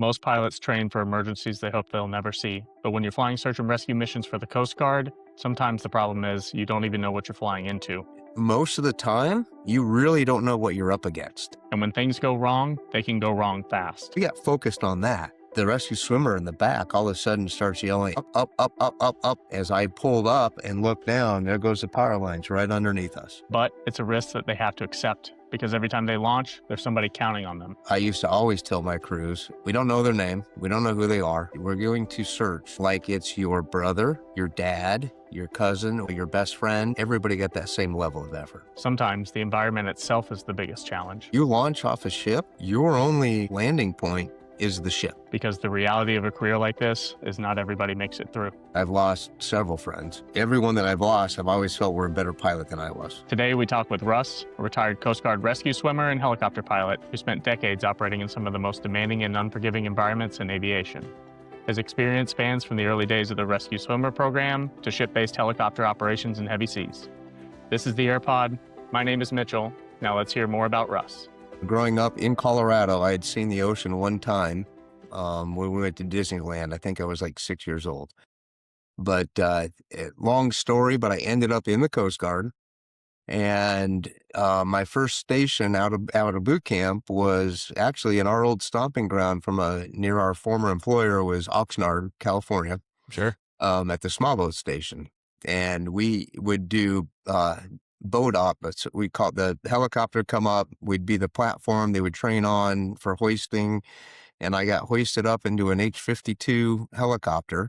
Most pilots train for emergencies they hope they'll never see. But when you're flying search and rescue missions for the Coast Guard, sometimes the problem is you don't even know what you're flying into. Most of the time, you really don't know what you're up against. And when things go wrong, they can go wrong fast. We got focused on that. The rescue swimmer in the back all of a sudden starts yelling, up, up, up, up, up, up. As I pulled up and looked down, there goes the power lines right underneath us. But it's a risk that they have to accept because every time they launch, there's somebody counting on them. I used to always tell my crews, we don't know their name. We don't know who they are. We're going to search like it's your brother, your dad, your cousin, or your best friend. Everybody got that same level of effort. Sometimes the environment itself is the biggest challenge. You launch off a ship, your only landing point is the ship. Because the reality of a career like this is not everybody makes it through. I've lost several friends. Everyone that I've lost, I've always felt were a better pilot than I was. Today we talk with Russ, a retired Coast Guard rescue swimmer and helicopter pilot who spent decades operating in some of the most demanding and unforgiving environments in aviation. His experience spans from the early days of the rescue swimmer program to ship-based helicopter operations in heavy seas. This is the Aerpod. My name is Mitchell. Now let's hear more about Russ. Growing up in Colorado, I had seen the ocean one time when we went to Disneyland. I think I was like 6 years old. But long story, but I ended up in the Coast Guard. And my first station out of boot camp was actually in our old stomping ground near our former employer was Oxnard, California. Sure. At the small boat station. And we would do boat op. We call the helicopter come up. We'd be the platform they would train on for hoisting. And I got hoisted up into an H-52 helicopter.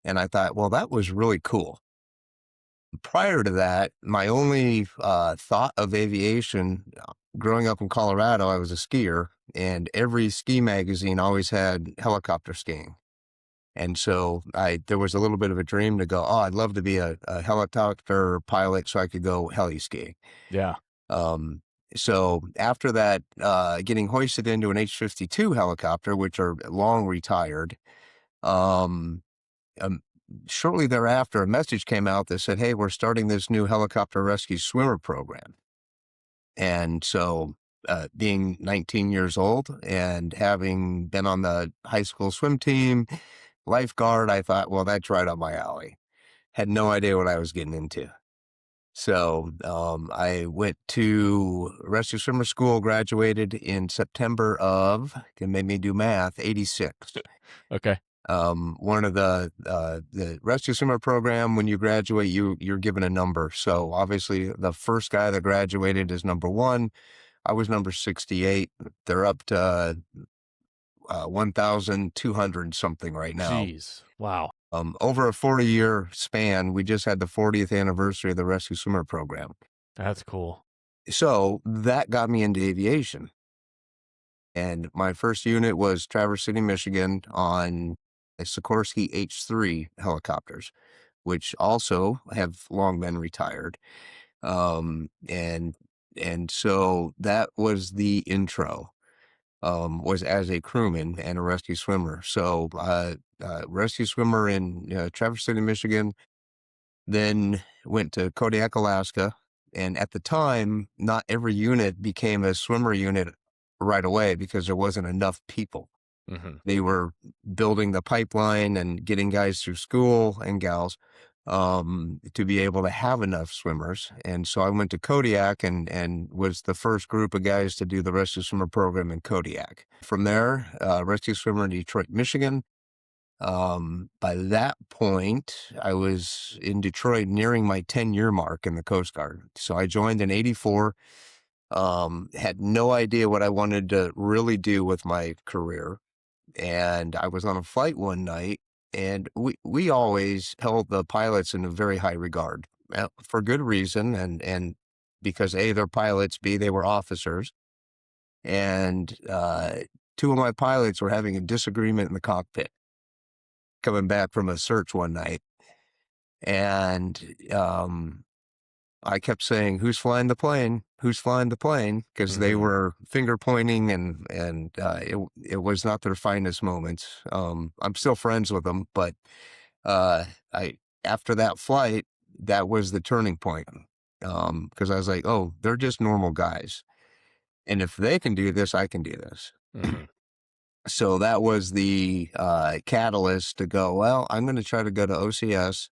And I thought, well, that was really cool. Prior to that, my only thought of aviation, growing up in Colorado, I was a skier, and every ski magazine always had helicopter skiing. And so there was a little bit of a dream to go, oh, I'd love to be a helicopter pilot so I could go heli skiing. Yeah. So after that, getting hoisted into an H-52 helicopter, which are long retired, shortly thereafter, a message came out that said, hey, we're starting this new helicopter rescue swimmer program. And so being 19 years old and having been on the high school swim team, lifeguard, I thought, well, that's right up my alley. Had no idea what I was getting into. So I went to rescue swimmer school, graduated in September of, can make me do math, 86. Okay. One of the rescue swimmer program, when you graduate, you're given a number. So obviously the first guy that graduated is number 1. I was number 68. They're up to 1,200 something right now. Jeez. Wow. Over a 40-year span, we just had the 40th anniversary of the rescue swimmer program. That's cool. So that got me into aviation. And my first unit was Traverse City, Michigan on a Sikorsky H-3 helicopters, which also have long been retired. And so that was the intro, was as a crewman and a rescue swimmer. So rescue swimmer in Traverse City, Michigan, then went to Kodiak, Alaska. And at the time, not every unit became a swimmer unit right away because there wasn't enough people. Mm-hmm. They were building the pipeline and getting guys through school and gals to be able to have enough swimmers. And so I went to Kodiak and was the first group of guys to do the rescue swimmer program in Kodiak. From there, rescue swimmer in Detroit, Michigan. By that point, I was in Detroit nearing my 10-year mark in the Coast Guard. So I joined in 84, had no idea what I wanted to really do with my career. And I was on a flight one night, and we always held the pilots in a very high regard for good reason. And because A, they're pilots, B, they were officers. And 2 of my pilots were having a disagreement in the cockpit coming back from a search one night. And I kept saying, who's flying the plane? Who's flying the plane? Because they were finger pointing and it was not their finest moments. I'm still friends with them, but after that flight, that was the turning point. Because I was like, oh, they're just normal guys. And if they can do this, I can do this. Mm-hmm. So that was the catalyst to go, well, I'm going to try to go to OCS,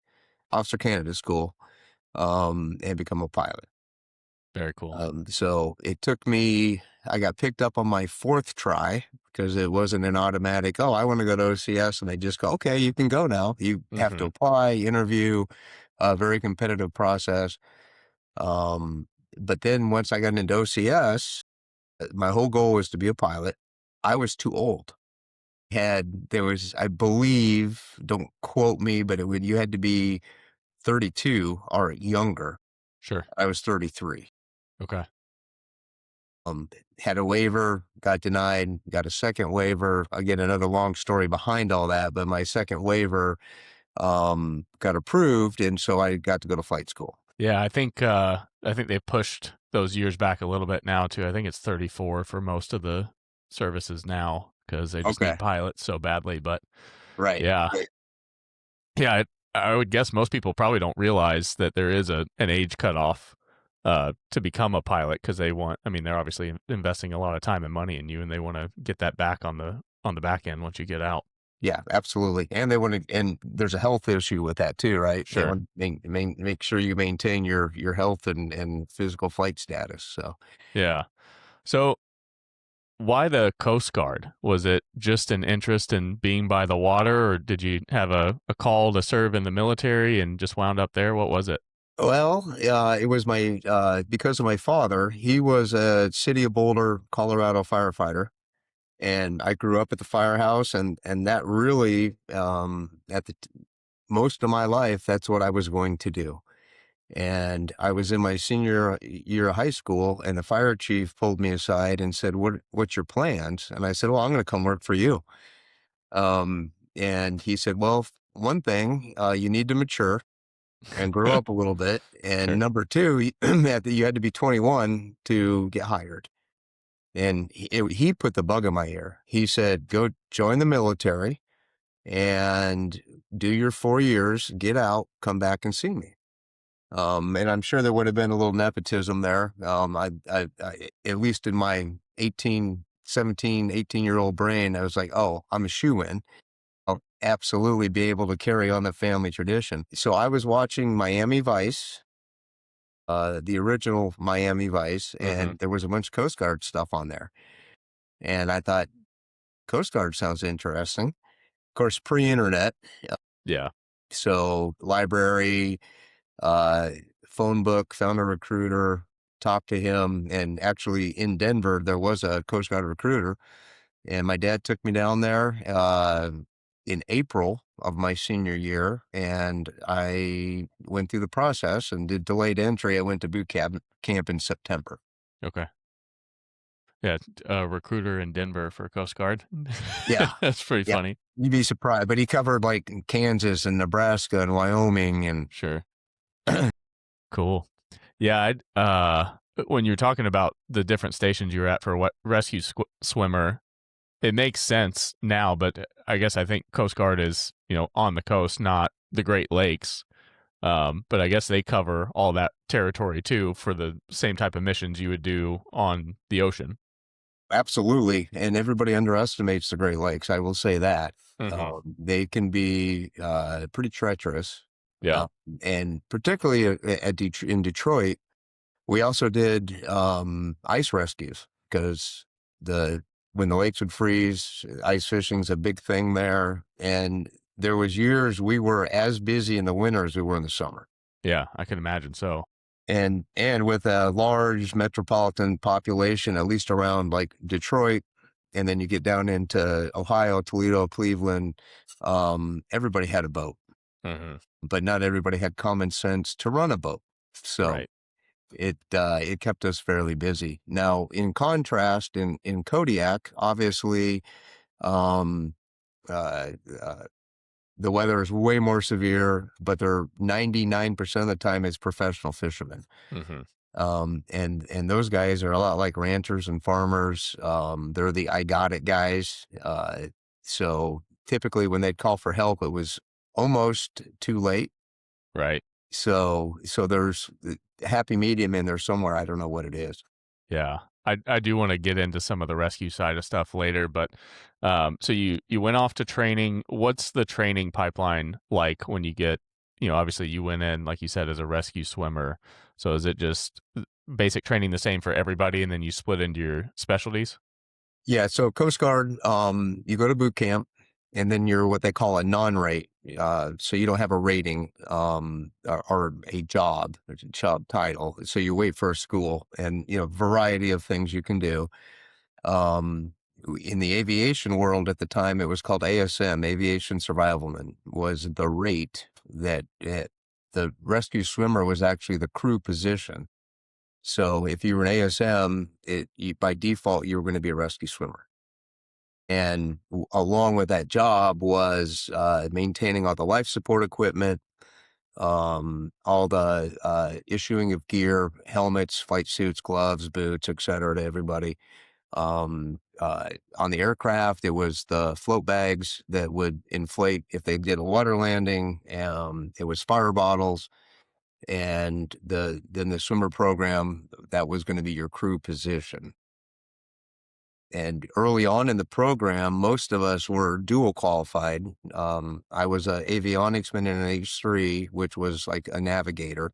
Officer Candidate School, and become a pilot. Very cool. So it took me, I got picked up on my fourth try because it wasn't an automatic, oh, I want to go to OCS. And they just go, okay, you can go now. You have to Hmm. apply, interview, a very competitive process. Um, but then once I got into OCS, my whole goal was to be a pilot. I was too old. There was, I believe, don't quote me, but you had to be 32 or younger. Sure. I was 33. Okay. Um, had a waiver, got denied, got a second waiver. Again, another long story behind all that, but my second waiver got approved, and so I got to go to flight school. Yeah, I think they pushed those years back a little bit now too. I think it's 34 for most of the services now because they just Okay, need pilots so badly. But right. yeah, yeah, I would guess most people probably don't realize that there is an age cutoff to become a pilot because they want. I mean, they're obviously investing a lot of time and money in you, and they want to get that back on the back end once you get out. Yeah, absolutely. And they want to, and there's a health issue with that too, right? They Sure. want to make sure you maintain your health and physical flight status. So, Yeah. So why the Coast Guard? Was it just an interest in being by the water, or did you have a call to serve in the military and just wound up there? What was it? well, it was my because of my father. He was a City of Boulder, Colorado firefighter, and I grew up at the firehouse, and that really most of my life, that's what I was going to do. And I was in my senior year of high school, and the fire chief pulled me aside and said, what's your plans? And I said, well, I'm going to come work for you. And he said, well, one thing, you need to mature and grow up a little bit. And Sure. number two, you had to be 21 to get hired. And he put the bug in my ear. He said, go join the military and do your 4 years, get out, come back and see me. And I'm sure there would have been a little nepotism there. At least in my 18, 17, 18-year-old brain, I was like, oh, I'm a shoo-in. I'll absolutely be able to carry on the family tradition. So I was watching Miami Vice, the original Miami Vice, Hmm. and there was a bunch of Coast Guard stuff on there. And I thought, Coast Guard sounds interesting. Of course, pre-internet. uh, Yeah. So library, uh, phone book, found a recruiter, talked to him. And actually in Denver, there was a Coast Guard recruiter. And my dad took me down there in April of my senior year. And I went through the process and did delayed entry. I went to camp in September. Okay. Yeah. A recruiter in Denver for Coast Guard. Yeah. That's pretty Yeah. funny. You'd be surprised. But he covered like Kansas and Nebraska and Wyoming and Sure. Cool. Yeah. When you're talking about the different stations you were at for what rescue swimmer, it makes sense now, but I guess I think Coast Guard is, on the coast, not the Great Lakes. But I guess they cover all that territory too for the same type of missions you would do on the ocean. absolutely. And everybody underestimates the Great Lakes. I will say that. Hmm. They can be pretty treacherous. Yeah. Uh, and particularly in Detroit, we also did ice rescues because when the lakes would freeze, ice fishing's a big thing there. And there was years we were as busy in the winter as we were in the summer. Yeah. I can imagine. So, And with a large metropolitan population, at least around like Detroit, and then you get down into Ohio, Toledo, Cleveland, everybody had a boat, hmm, but not everybody had common sense to run a boat. So right. it kept us fairly busy. Now, in contrast, in Kodiak, obviously, um, uh, uh, the weather is way more severe, but they're 99% of the time it's professional fishermen. Hmm. And those guys are a lot like ranchers and farmers. They're the I got it guys. So typically when they'd call for help, it was almost too late. Right. So there's a happy medium in there somewhere. I don't know what it is. Yeah. I do want to get into some of the rescue side of stuff later, but so you went off to training. What's the training pipeline like when you get, obviously you went in, like you said, as a rescue swimmer. So is it just basic training the same for everybody and then you split into your specialties? Yeah, so Coast Guard, you go to boot camp, and then you're what they call a non-rate. So you don't have a rating, or a job, or a job title. So you wait for a school, and variety of things you can do. Um, in the aviation world at the time, it was called ASM, Aviation Survivalman, was the rate the rescue swimmer was actually the crew position. So if you were an ASM, by default, you were going to be a rescue swimmer. And along with that job was maintaining all the life support equipment, all the issuing of gear, helmets, flight suits, gloves, boots, etc. to everybody. On the aircraft, it was the float bags that would inflate if they did a water landing. It was fire bottles, and then the swimmer program, that was going to be your crew position. And early on in the program, most of us were dual qualified. I was a avionics man in an H3, which was like a navigator,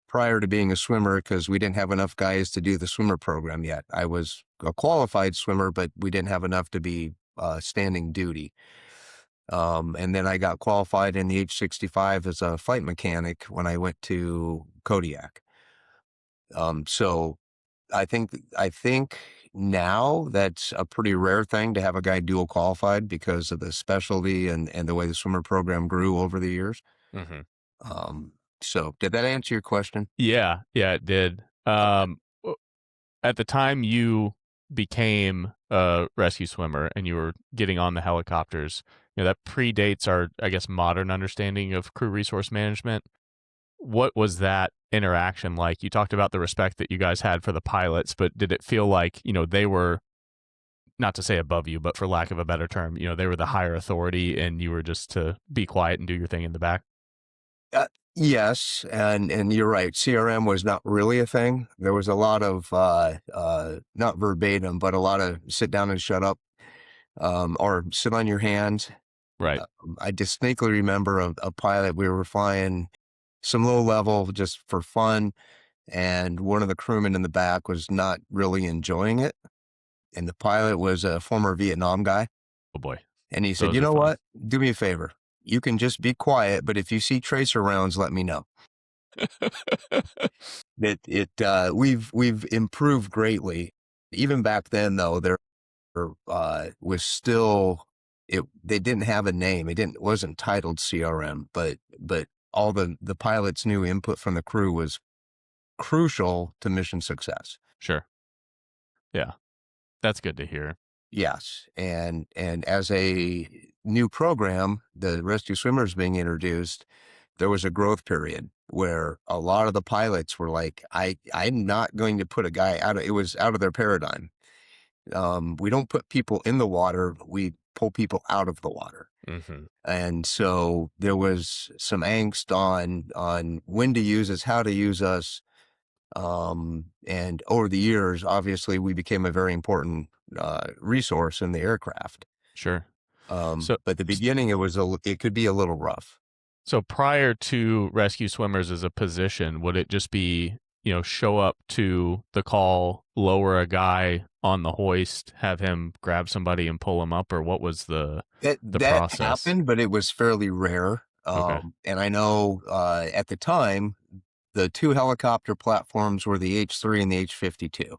prior to being a swimmer, because we didn't have enough guys to do the swimmer program yet. I was a qualified swimmer, but we didn't have enough to be standing duty. And then I got qualified in the H-65 as a flight mechanic when I went to Kodiak. So I think now that's a pretty rare thing to have a guy dual qualified because of the specialty and the way the swimmer program grew over the years. Mm-hmm. So did that answer your question? Yeah, it did. Okay. At the time you became a rescue swimmer and you were getting on the helicopters, that predates our, I guess, modern understanding of crew resource management. What was that interaction like? You talked about the respect that you guys had for the pilots, but did it feel like, they were, not to say above you, but for lack of a better term, they were the higher authority and you were just to be quiet and do your thing in the back? Uh, yes, and you're right. CRM was not really a thing. There was a lot of not verbatim, but a lot of sit down and shut up, or sit on your hands. Right. I distinctly remember a pilot. We were flying some low level just for fun, and one of the crewmen in the back was not really enjoying it. And the pilot was a former Vietnam guy. Oh boy. And he said, Those "You are know fun. what? Do me a favor. You can just be quiet, but if you see tracer rounds, let me know." We've improved greatly. Even back then, though, there was still they didn't have a name. It wasn't titled CRM, but all the pilots' new input from the crew was crucial to mission success. Sure. Yeah. That's good to hear. Yes, and as a new program, the rescue swimmers being introduced, there was a growth period where a lot of the pilots were like, I'm not going to put a guy out of, it was out of their paradigm. We don't put people in the water, we pull people out of the water. Mm-hmm. And so there was some angst on when to use us, how to use us. And over the years, obviously, we became a very important resource in the aircraft. Sure. So, But the beginning, it could be a little rough. so prior to rescue swimmers as a position, would it just be, show up to the call, lower a guy on the hoist, have him grab somebody and pull him up, or what was the That process? happened, but it was fairly rare. Okay. And I know at the time, the two helicopter platforms were the H3 and the H-52.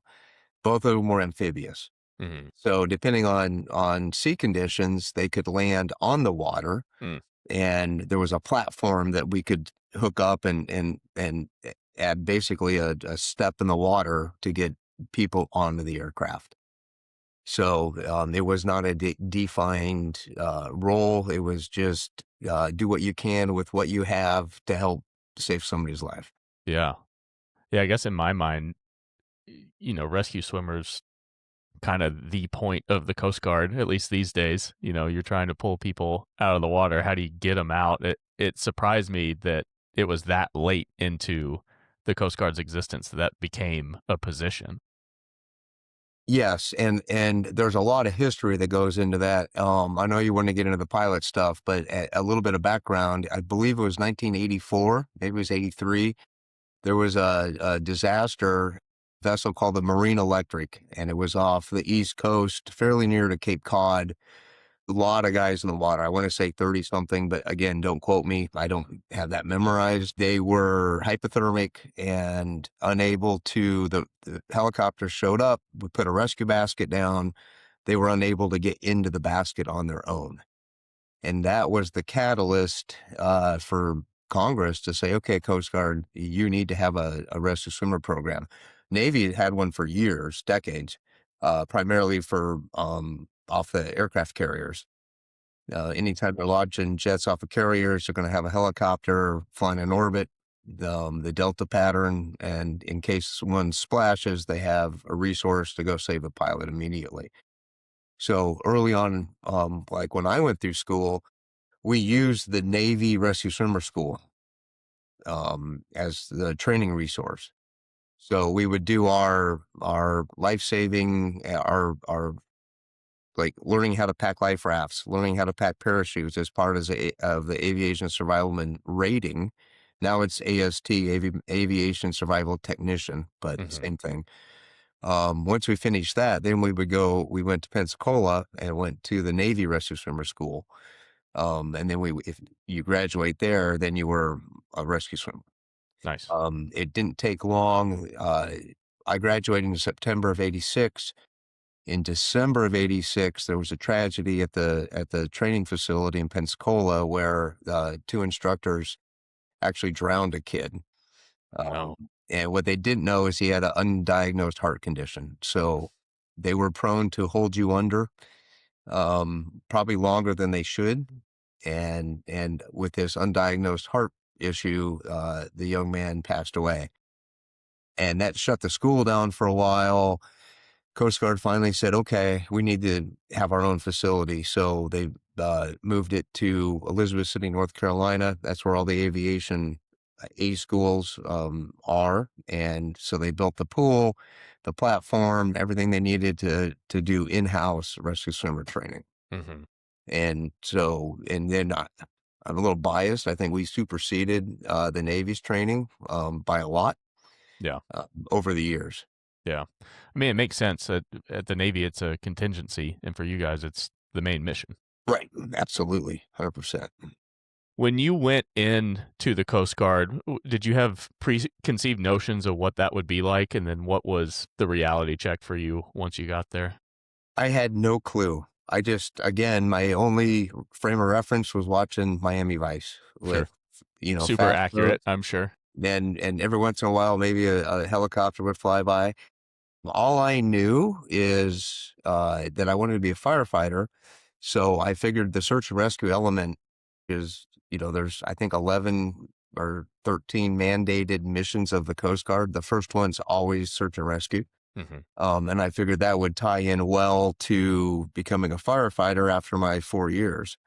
Both of them were amphibious. Mm-hmm. So depending on sea conditions, they could land on the water, Mm. and there was a platform that we could hook up and add basically a step in the water to get people onto the aircraft. So it was not a defined role. It was just do what you can with what you have to help save somebody's life. Yeah. Yeah. I guess in my mind, rescue swimmers kind of the point of the Coast Guard, at least these days. You're trying to pull people out of the water. How do you get them out? It surprised me that it was that late into the Coast Guard's existence that became a position. Yes, and there's a lot of history that goes into that. I know you want to get into the pilot stuff, but a little bit of background. I believe it was 1984, maybe it was 83. There was a disaster vessel called the Marine Electric, and it was off the East Coast, fairly near to Cape Cod. A lot of guys in the water. I want to say 30 something, but again, don't quote me. I don't have that memorized. They were hypothermic and unable to, the helicopter showed up, we put a rescue basket down. They were unable to get into the basket on their own. And that was the catalyst for Congress to say, okay, Coast Guard, you need to have a rescue swimmer program. Navy had one for years, decades, primarily for off the aircraft carriers. Anytime they're launching jets off of carriers, they're going to have a helicopter flying in orbit, the Delta pattern, and in case one splashes, they have a resource to go save the pilot immediately. So early on, like when I went through school, we used the Navy Rescue Swimmer School as the training resource. So we would do our life saving, our like learning how to pack life rafts, learning how to pack parachutes as part of the aviation survivalman rating. Now it's AST, Aviation Survival Technician, but Mhm. same thing. Once we finished that, then we went to Pensacola and went to the Navy Rescue Swimmer School. And then if you graduate there, then you were a rescue swimmer. Nice. It didn't take long. I graduated in September of '86. In December of '86, there was a tragedy at the training facility in Pensacola where two instructors actually drowned a kid. Oh, no. And what they didn't know is he had an undiagnosed heart condition. So they were prone to hold you under, probably longer than they should. And with this undiagnosed heart issue, the young man passed away. And that shut the school down for a while. Coast Guard finally said, okay, we need to have our own facility. So they moved it to Elizabeth City, North Carolina. That's where all the aviation A schools are. And so they built the pool, the platform, everything they needed to do in-house rescue swimmer training. Mhm. And so, and then I'm a little biased. I think we superseded the Navy's training by a lot Yeah. over the years. Yeah. I mean, it makes sense that at the Navy, it's a contingency, and for you guys, it's the main mission. Right. Absolutely. 100%. When you went in to the Coast Guard, did you have preconceived notions of what that would be like? And then what was the reality check for you once you got there? I had no clue. I just, again, my only frame of reference was watching Miami Vice Sure. with, Super fast accurate, boats. I'm sure. And every once in a while, maybe a helicopter would fly by. All I knew is that I wanted to be a firefighter. So I figured the search and rescue element is, there's, I think, 11 or 13 mandated missions of the Coast Guard. The first one's always search and rescue. Mhm. And I figured that would tie in well to becoming a firefighter after my 4 years.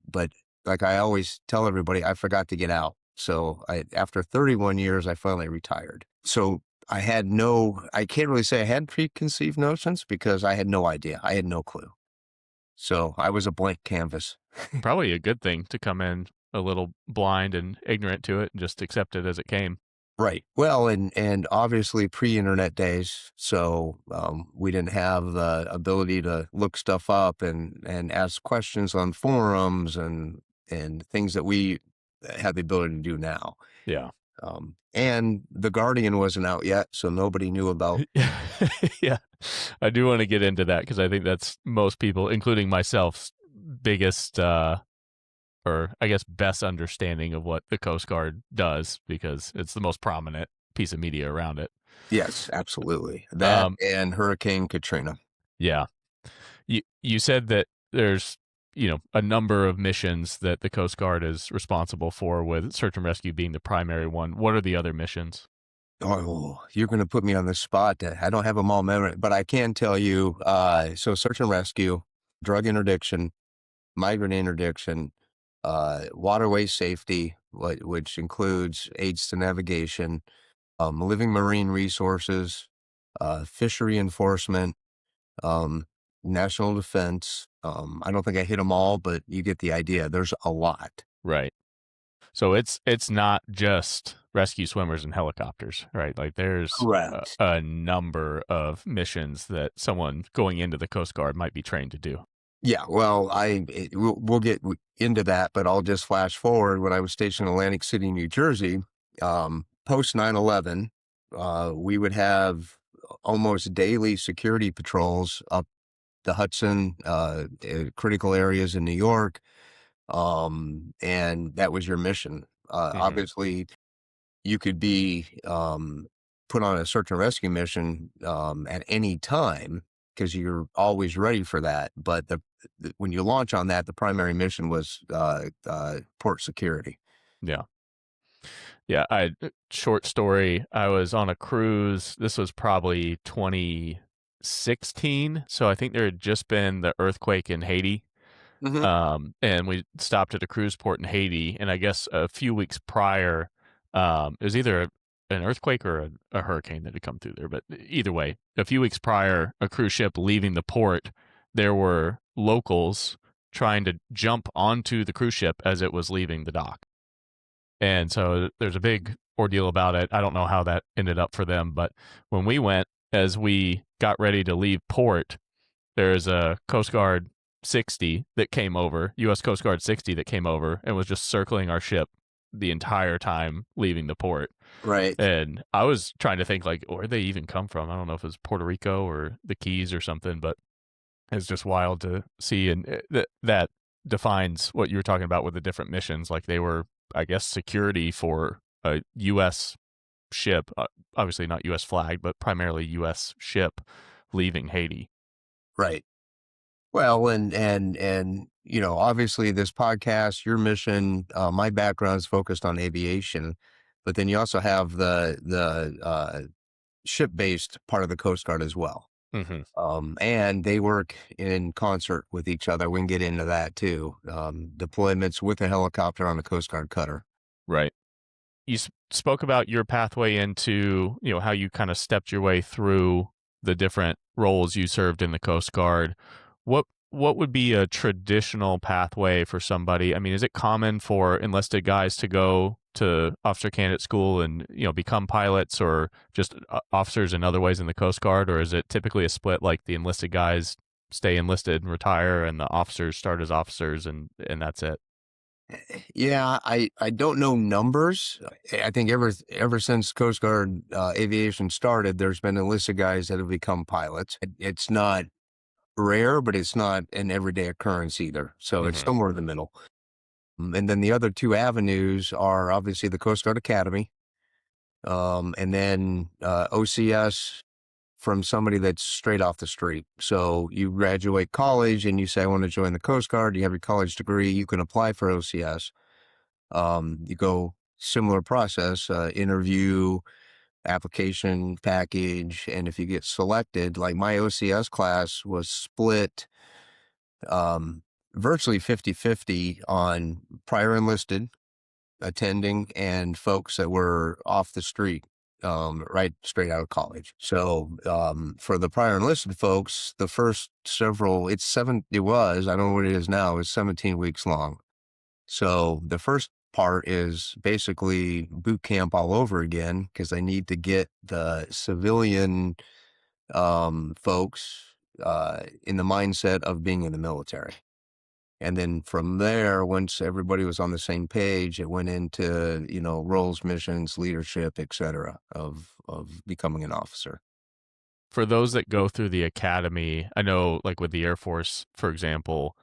But like I always tell everybody, I forgot to get out. So after 31 years, I finally retired. So I can't really say I had preconceived notions because I had no idea. I had no clue. So I was a blank canvas. Probably a good thing to come in a little blind and ignorant to it and just accept it as it came. Right. Well, and obviously pre-internet days, so we didn't have the ability to look stuff up and ask questions on forums and things that we have the ability to do now. Yeah. And The Guardian wasn't out yet, so nobody knew about. Yeah. I do want to get into that because I think that's most people, including myself, biggest or I guess best understanding of what the Coast Guard does because it's the most prominent piece of media around it. Yes, absolutely. That Um, and Hurricane Katrina. yeah. You said that there's a number of missions that the Coast Guard is responsible for, with search and rescue being the primary one. What are the other missions? Oh, you're going to put me on the spot. I don't have them all memorized, but I can tell you. So search and rescue, drug interdiction, migrant interdiction, waterway safety, which includes aids to navigation, living marine resources, fishery enforcement, national defense. I don't think I hit them all, but you get the idea. There's a lot. Right. So it's not just rescue swimmers and helicopters, right? Like there's Correct. a number of missions that someone going into the Coast Guard might be trained to do. Yeah, well, we'll get into that, but I'll just flash forward. When I was stationed in Atlantic City, New Jersey, post 9/11, we would have almost daily security patrols up the Hudson, critical areas in New York, and that was your mission. Obviously, you could be put on a search and rescue mission at any time because you're always ready for that. But when you launch on that, the primary mission was port security. Yeah. Yeah. Short story. I was on a cruise. This was probably 2016. So I think there had just been the earthquake in Haiti. And we stopped at a cruise port in Haiti. And I guess a few weeks prior, it was either an earthquake or a hurricane that had come through there. But either way, a few weeks prior, a cruise ship leaving the port, there were locals trying to jump onto the cruise ship as it was leaving the dock. And so there's a big ordeal about it. I don't know how that ended up for them, but when we went, as we got ready to leave port, there's a Coast Guard 60 that came over, U.S. Coast Guard 60 that came over and was just circling our ship the entire time leaving the port. Right. And I was trying to think, like, where'd they even come from? I don't know if it was Puerto Rico or the Keys or something, but it's just wild to see. And that defines what you were talking about with the different missions. Like they were, I guess, security for a U.S. ship, obviously not U.S. flagged, but primarily U.S. ship leaving Haiti. Right. Well, and obviously this podcast, your mission, my background is focused on aviation, but then you also have the ship-based part of the Coast Guard as well. And they work in concert with each other. We can get into that too. Deployments with a helicopter on a Coast Guard cutter. Right. You spoke about your pathway into, how you kind of stepped your way through the different roles you served in the Coast Guard. What would be a traditional pathway for somebody? I mean, is it common for enlisted guys to go to officer candidate school and, become pilots or just officers in other ways in the Coast Guard? Or is it typically a split, like the enlisted guys stay enlisted and retire and the officers start as officers and that's it? Yeah, I don't know numbers. I think ever since Coast Guard aviation started, there's been enlisted guys that have become pilots. It's not rare, but it's not an everyday occurrence either. So it's somewhere in the middle. And then the other two avenues are obviously the Coast Guard Academy, and then OCS from somebody that's straight off the street. So you graduate college and you say, I want to join the Coast Guard. You have your college degree. You can apply for OCS. You go similar process, interview, application package. And if you get selected, like my OCS class was split virtually 50-50 on prior enlisted attending and folks that were off the street, right straight out of college. So for the prior enlisted folks, the first several, it was, I don't know what it is now, it's 17 weeks long. So the first part is basically boot camp all over again because they need to get the civilian folks in the mindset of being in the military. And then from there, once everybody was on the same page, it went into, roles, missions, leadership, et cetera, of becoming an officer. For those that go through the academy, I know like with the Air Force, for example,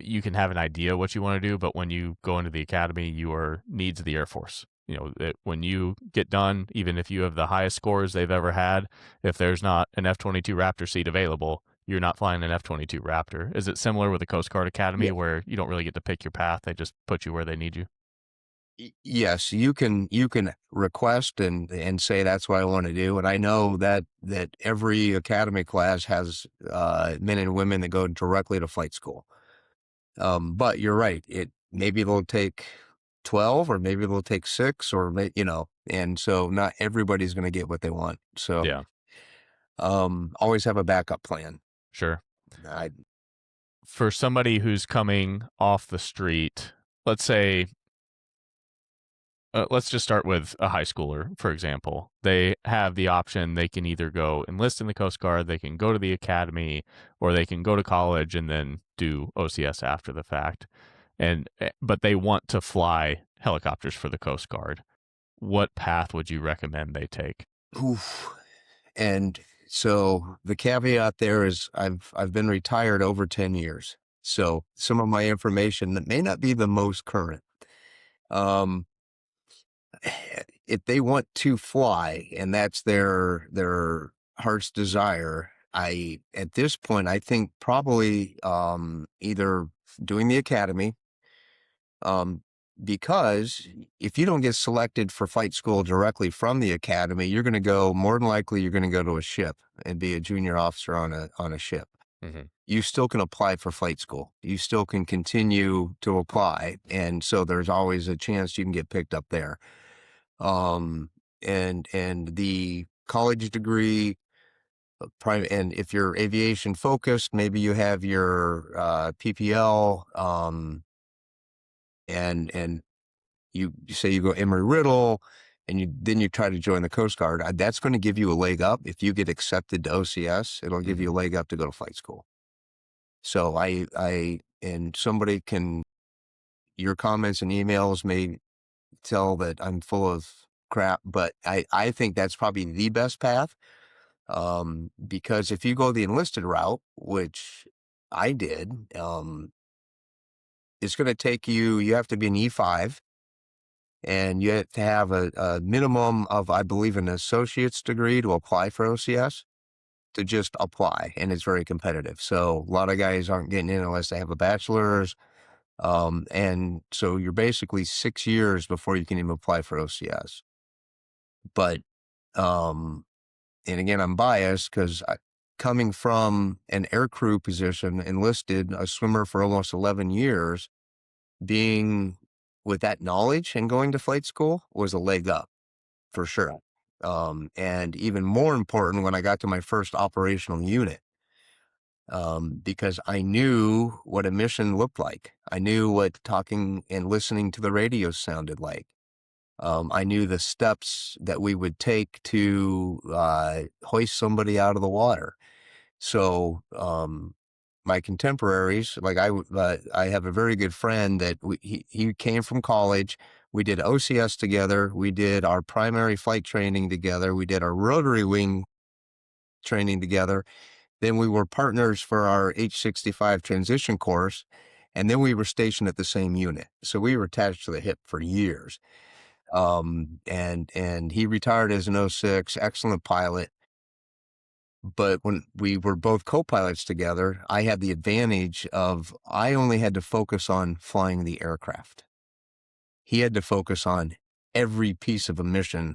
you can have an idea what you want to do, but when you go into the academy, you are needs of the Air Force. When you get done, even if you have the highest scores they've ever had, if there's not an F-22 Raptor seat available, you're not flying an F-22 Raptor. Is it similar with the Coast Guard Academy where you don't really get to pick your path? They just put you where they need you? Yes, you can request and say that's what I want to do. And I know that every academy class has men and women that go directly to flight school. But you're right. Maybe it'll take 12, or maybe they'll take 6, or and so not everybody's going to get what they want. So Yeah, always have a backup plan. sure. I, For somebody who's coming off the street, let's say, let's just start with a high schooler, for example. They have the option, they can either go enlist in the Coast Guard, they can go to the academy, or they can go to college and then do OCS after the fact. But they want to fly helicopters for the Coast Guard. What path would you recommend they take? oof. And so the caveat there is I've been retired over 10 years. So some of my information that may not be the most current. Um, if they want to fly and that's their heart's desire, at this point I think probably either doing the academy, because if you don't get selected for flight school directly from the academy, you're going to go, more than likely you're going to go to a ship and be a junior officer on a ship. Mm-hmm. You still can apply for flight school. You still can continue to apply, and so there's always a chance you can get picked up there. And the college degree, and if you're aviation focused, maybe you have your PPL, and you say you go Embry-Riddle, and then you try to join the Coast Guard. That's going to give you a leg up. If you get accepted to OCS, it'll give you a leg up to go to flight school. So and somebody can, your comments and emails may tell that I'm full of crap, but I think that's probably the best path. Because if you go the enlisted route, which I did, it's going to take you have to be an E5, and you have to have a minimum of, I believe, an associate's degree to apply for OCS, to just apply. And it's very competitive. So a lot of guys aren't getting in unless they have a bachelor's. And so you're basically 6 years before you can even apply for OCS. But, and again, I'm biased because coming from an aircrew position, enlisted, a swimmer for almost 11 years, being with that knowledge and going to flight school was a leg up for sure. And even more important when I got to my first operational unit, because I knew what a mission looked like. I knew what talking and listening to the radio sounded like. I knew the steps that we would take to hoist somebody out of the water. So my contemporaries, like I have a very good friend that he came from college. We did OCS together. We did our primary flight training together. We did our rotary wing training together. Then we were partners for our H-65 transition course. And then we were stationed at the same unit. So we were attached to the hip for years. And he retired as an 06, excellent pilot. But when we were both co-pilots together, I had the advantage of, I only had to focus on flying the aircraft. He had to focus on every piece of a mission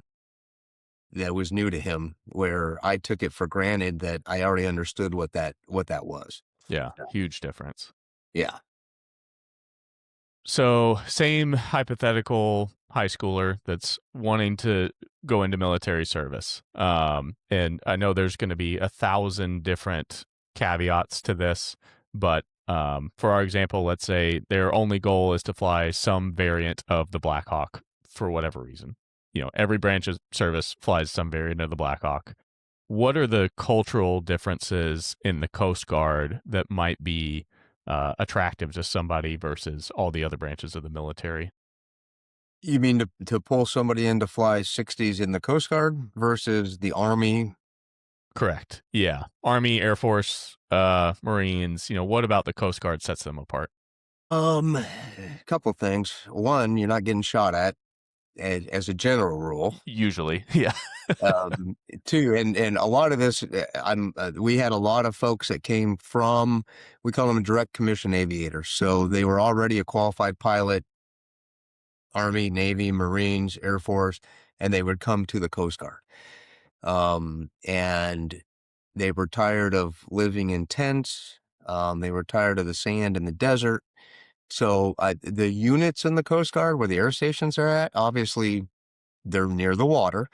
that was new to him, where I took it for granted that I already understood what that was. Yeah, huge difference. Yeah. So, same hypothetical high schooler that's wanting to go into military service. And I know there's going to be 1,000 different caveats to this, but for our example, let's say their only goal is to fly some variant of the Black Hawk for whatever reason. Every branch of service flies some variant of the Black Hawk. What are the cultural differences in the Coast Guard that might be attractive to somebody versus all the other branches of the military? You mean to pull somebody in to fly 60s in the Coast Guard versus the Army? Correct. Yeah. Army, Air Force, Marines, what about the Coast Guard sets them apart? A couple of things. One, you're not getting shot at, as a general rule. Usually. Yeah. Two, and a lot of this, we had a lot of folks that came from, we call them direct commission aviators. So they were already a qualified pilot, Army, Navy, Marines, Air Force, and they would come to the Coast Guard. And they were tired of living in tents. They were tired of the sand and the desert. So the units in the Coast Guard where the air stations are at, obviously they're near the water.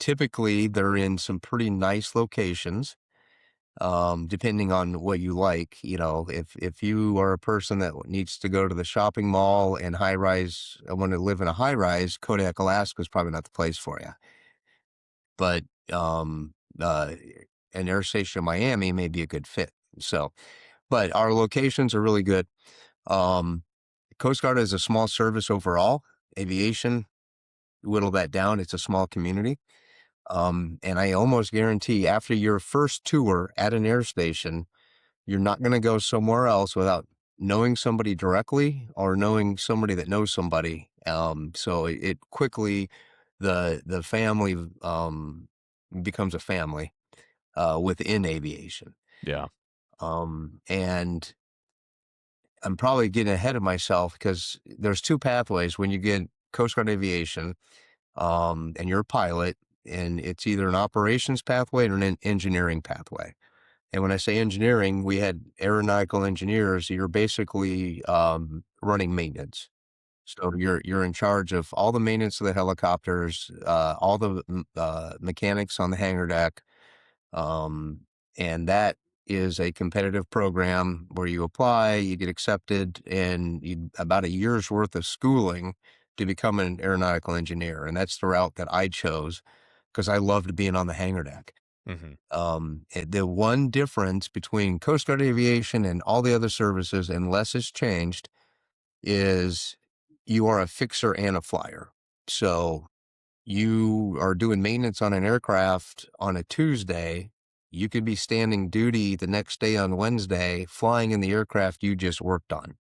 Typically they're in some pretty nice locations. Depending on what you like, if you are a person that needs to go to the shopping mall and high rise, want to live in a high rise, Kodiak, Alaska is probably not the place for you. But uh, an air station in Miami may be a good fit. So, but our locations are really good. Coast Guard is a small service overall. Aviation, whittle that down, it's a small community. And I almost guarantee after your first tour at an air station, you're not going to go somewhere else without knowing somebody directly or knowing somebody that knows somebody. So it quickly, the family becomes a family within aviation. Yeah. And I'm probably getting ahead of myself because there's two pathways when you get Coast Guard Aviation, and you're a pilot, and it's either an operations pathway or an engineering pathway. And when I say engineering, we had aeronautical engineers. You're basically running maintenance. So you're in charge of all the maintenance of the helicopters, all the mechanics on the hangar deck, and that is a competitive program where you apply, you get accepted, and about a year's worth of schooling to become an aeronautical engineer. And that's the route that I chose because I loved being on the hangar deck. The one difference between Coast Guard Aviation and all the other services, unless it's changed, is you are a fixer and a flyer. So you are doing maintenance on an aircraft on a Tuesday. You could be standing duty the next day on Wednesday, flying in the aircraft you just worked on.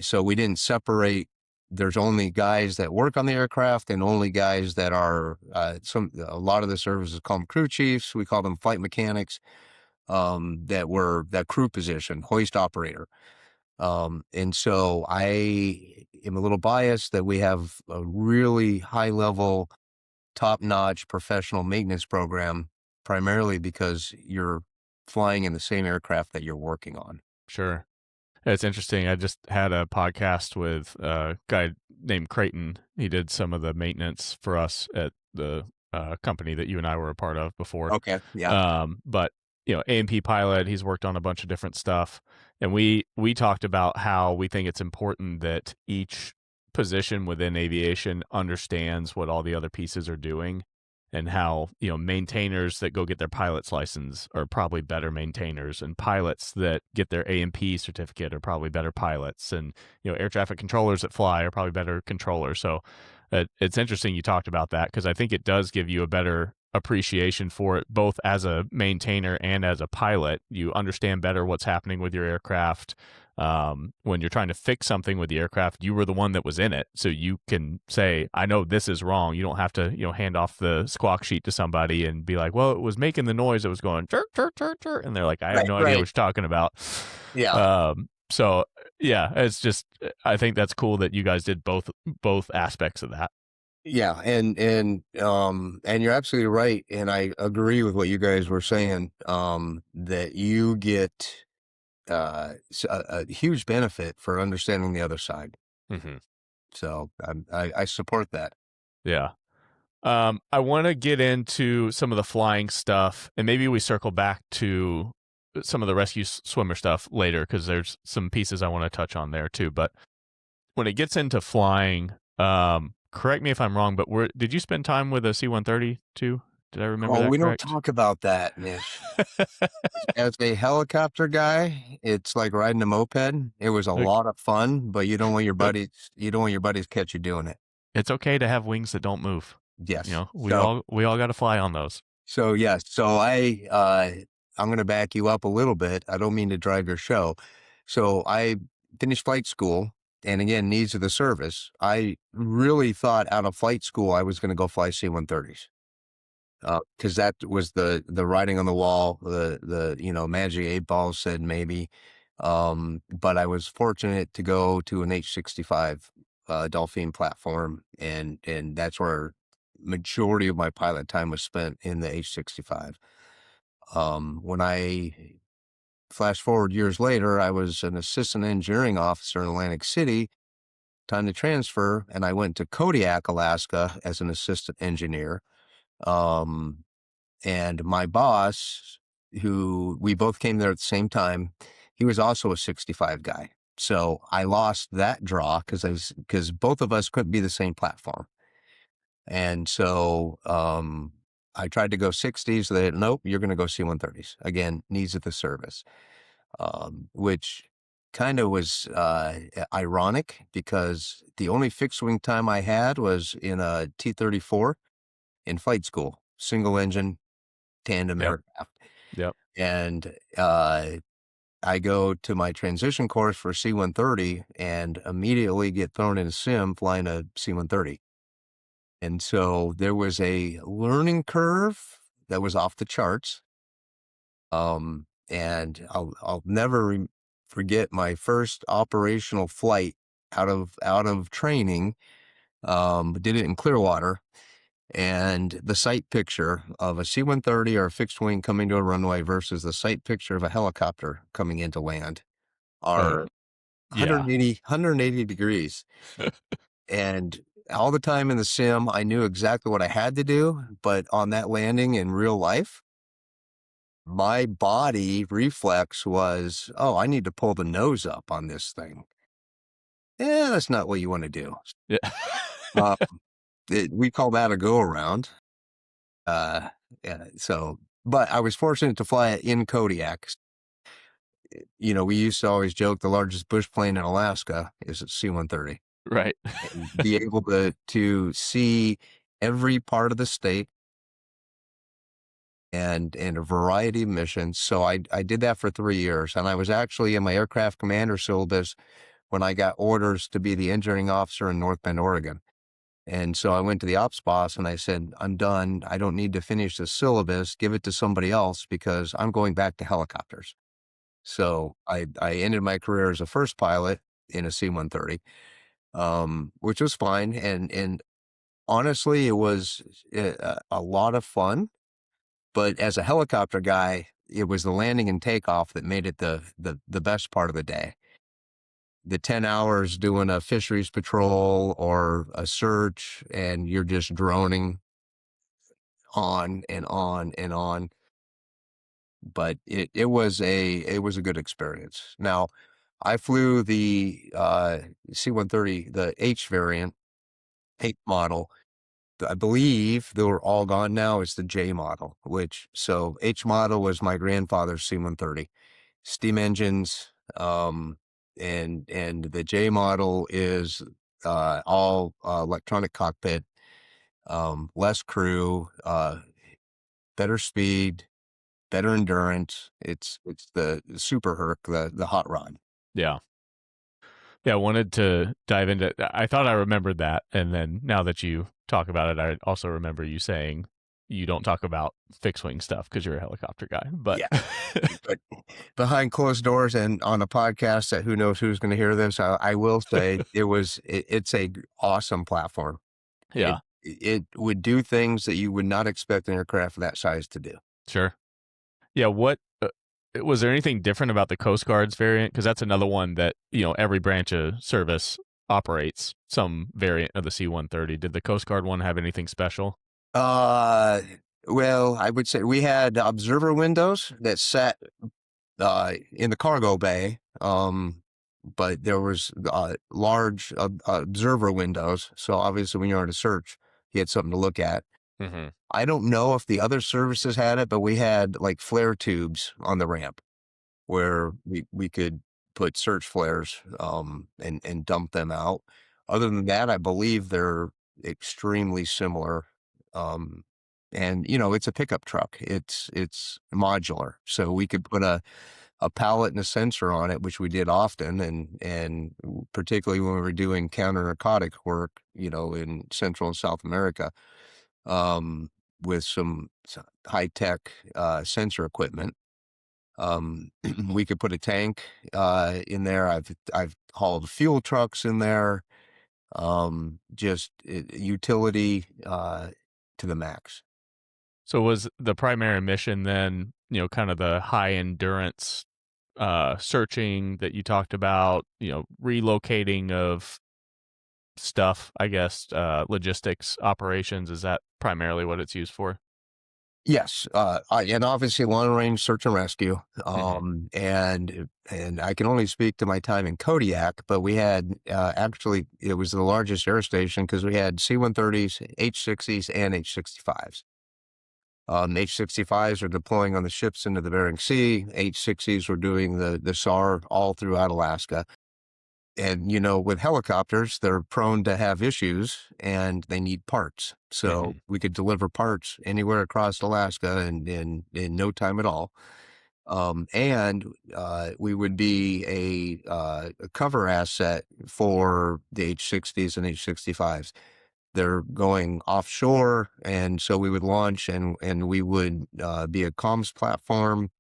So we didn't separate. There's only guys that work on the aircraft and only guys that are a lot of the services call them crew chiefs. We call them flight mechanics, that crew position, hoist operator. And so I am a little biased that we have a really high level, top notch professional maintenance program, primarily because you're flying in the same aircraft that you're working on. Sure. It's interesting. I just had a podcast with a guy named Creighton. He did some of the maintenance for us at the company that you and I were a part of before. Okay. Yeah. But A&P pilot, he's worked on a bunch of different stuff. And we talked about how we think it's important that each position within aviation understands what all the other pieces are doing, and how, maintainers that go get their pilot's license are probably better maintainers, and pilots that get their A&P certificate are probably better pilots, and, air traffic controllers that fly are probably better controllers. So it's interesting you talked about that, because I think it does give you a better appreciation for it, both as a maintainer and as a pilot. You understand better what's happening with your aircraft. When you're trying to fix something with the aircraft, you were the one that was in it, so you can say, I know this is wrong. You don't have to hand off the squawk sheet to somebody and be like, well, it was making the noise, it was going chirp chirp chirp chirp, and they're like, I have no idea what you're talking about. Yeah. So yeah, it's just, I think that's cool that you guys did both aspects of that. Yeah, and you're absolutely right, and I agree with what you guys were saying. That you get a huge benefit for understanding the other side. So I support that. Yeah. I want to get into some of the flying stuff, and maybe we circle back to some of the rescue swimmer stuff later, because there's some pieces I want to touch on there too. But when it gets into flying, correct me if I'm wrong, but did you spend time with a C-130 too? Did I remember that we correct? don't talk about that, Nish. As a helicopter guy, it's like riding a moped. It was a lot of fun, but you don't want your buddies to catch you doing it. It's okay to have wings that don't move. Yes. We all got to fly on those. So yes, so I'm going to back you up a little bit. I don't mean to drive your show. So I finished flight school, and again, needs of the service. I really thought out of flight school I was going to go fly C-130s. Because that was the writing on the wall. The Magic 8 Ball said maybe, but I was fortunate to go to an H-65 Delphine platform, and that's where majority of my pilot time was spent, in the H-65. When I flash forward years later, I was an assistant engineering officer in Atlantic City. Time to transfer, and I went to Kodiak, Alaska, as an assistant engineer. And my boss, who we both came there at the same time, he was also a 65 guy. So I lost that draw because both of us couldn't be the same platform. And so I tried to go 60s. They nope, you're going to go C-130s. Again, needs of the service, which kind of was ironic because the only fixed wing time I had was in a T-34 in flight school, single engine tandem aircraft. Yep. And I go to my transition course for C-130 and immediately get thrown in a sim flying a C-130. And so there was a learning curve that was off the charts. And I'll never forget my first operational flight out of training. Did it in Clearwater, and the sight picture of a C-130 or a fixed wing coming to a runway versus the sight picture of a helicopter coming into land are 180 degrees. And all the time in the sim, I knew exactly what I had to do, but on that landing in real life, my body reflex was, oh, I need to pull the nose up on this thing. Yeah, that's not what you want to do. Yeah. We call that a go around. Yeah, but I was fortunate to fly it in Kodiak. You know, we used to always joke the largest bush plane in Alaska is a C-130. Right. And be able to see every part of the state and a variety of missions. So I did that for 3 years, and I was actually in my aircraft commander syllabus when I got orders to be the engineering officer in North Bend, Oregon. And so I went to the ops boss and I said, I'm done. I don't need to finish the syllabus. Give it to somebody else because I'm going back to helicopters. So I ended my career as a first pilot in a C-130, which was fine. And honestly, it was a lot of fun. But as a helicopter guy, it was the landing and takeoff that made it the best part of the day. The 10 hours doing a fisheries patrol or a search, and you're just droning on and on and on. But it was a good experience. Now, I flew the C-130, the H variant, H model. I believe they were all gone now. It's the J model, so H model was my grandfather's C-130, steam engines, and the J model is all electronic cockpit, less crew, better speed, better endurance. It's the Super Herc, the hot rod. Yeah. Yeah, I wanted to dive into I thought I remembered that, and then now that you talk about it, I also remember you saying you don't talk about fixed wing stuff because you're a helicopter guy. But Yeah. But behind closed doors and on a podcast that who knows who's going to hear this, I will say it's a awesome platform. yeah, It would do things that you would not expect an aircraft of that size to do. sure. Yeah, what was there anything different about the Coast Guard's variant? Because that's another one that, every branch of service operates some variant of the C-130. Did the Coast Guard one have anything special? Well, I would say we had observer windows that sat in the cargo bay, but there was large observer windows. So obviously, when you're on a search, you had something to look at. Mm-hmm. I don't know if the other services had it, but we had like flare tubes on the ramp where we could put search flares and dump them out. Other than that, I believe they're extremely similar. And it's a pickup truck. It's modular, so we could put a pallet and a sensor on it, which we did often, and particularly when we were doing counter narcotic work, in Central and South America, with some high tech sensor equipment. We could put a tank in there. I've hauled fuel trucks in there. Just utility to the max. So was the primary mission then, kind of the high endurance searching that you talked about, relocating of stuff, I guess, logistics operations, is that primarily what it's used for? Yes, and obviously long range search and rescue. Hmm. And I can only speak to my time in Kodiak, but we had actually it was the largest air station because we had C-130s, H-60s, and H-65s. H-65s are deploying on the ships into the Bering Sea. H-60s were doing the SAR all throughout Alaska. And, with helicopters, they're prone to have issues and they need parts. So Hmm. we could deliver parts anywhere across Alaska in no time at all. And we would be a cover asset for the H-60s and H-65s. They're going offshore, and so we would launch and we would be a comms platform,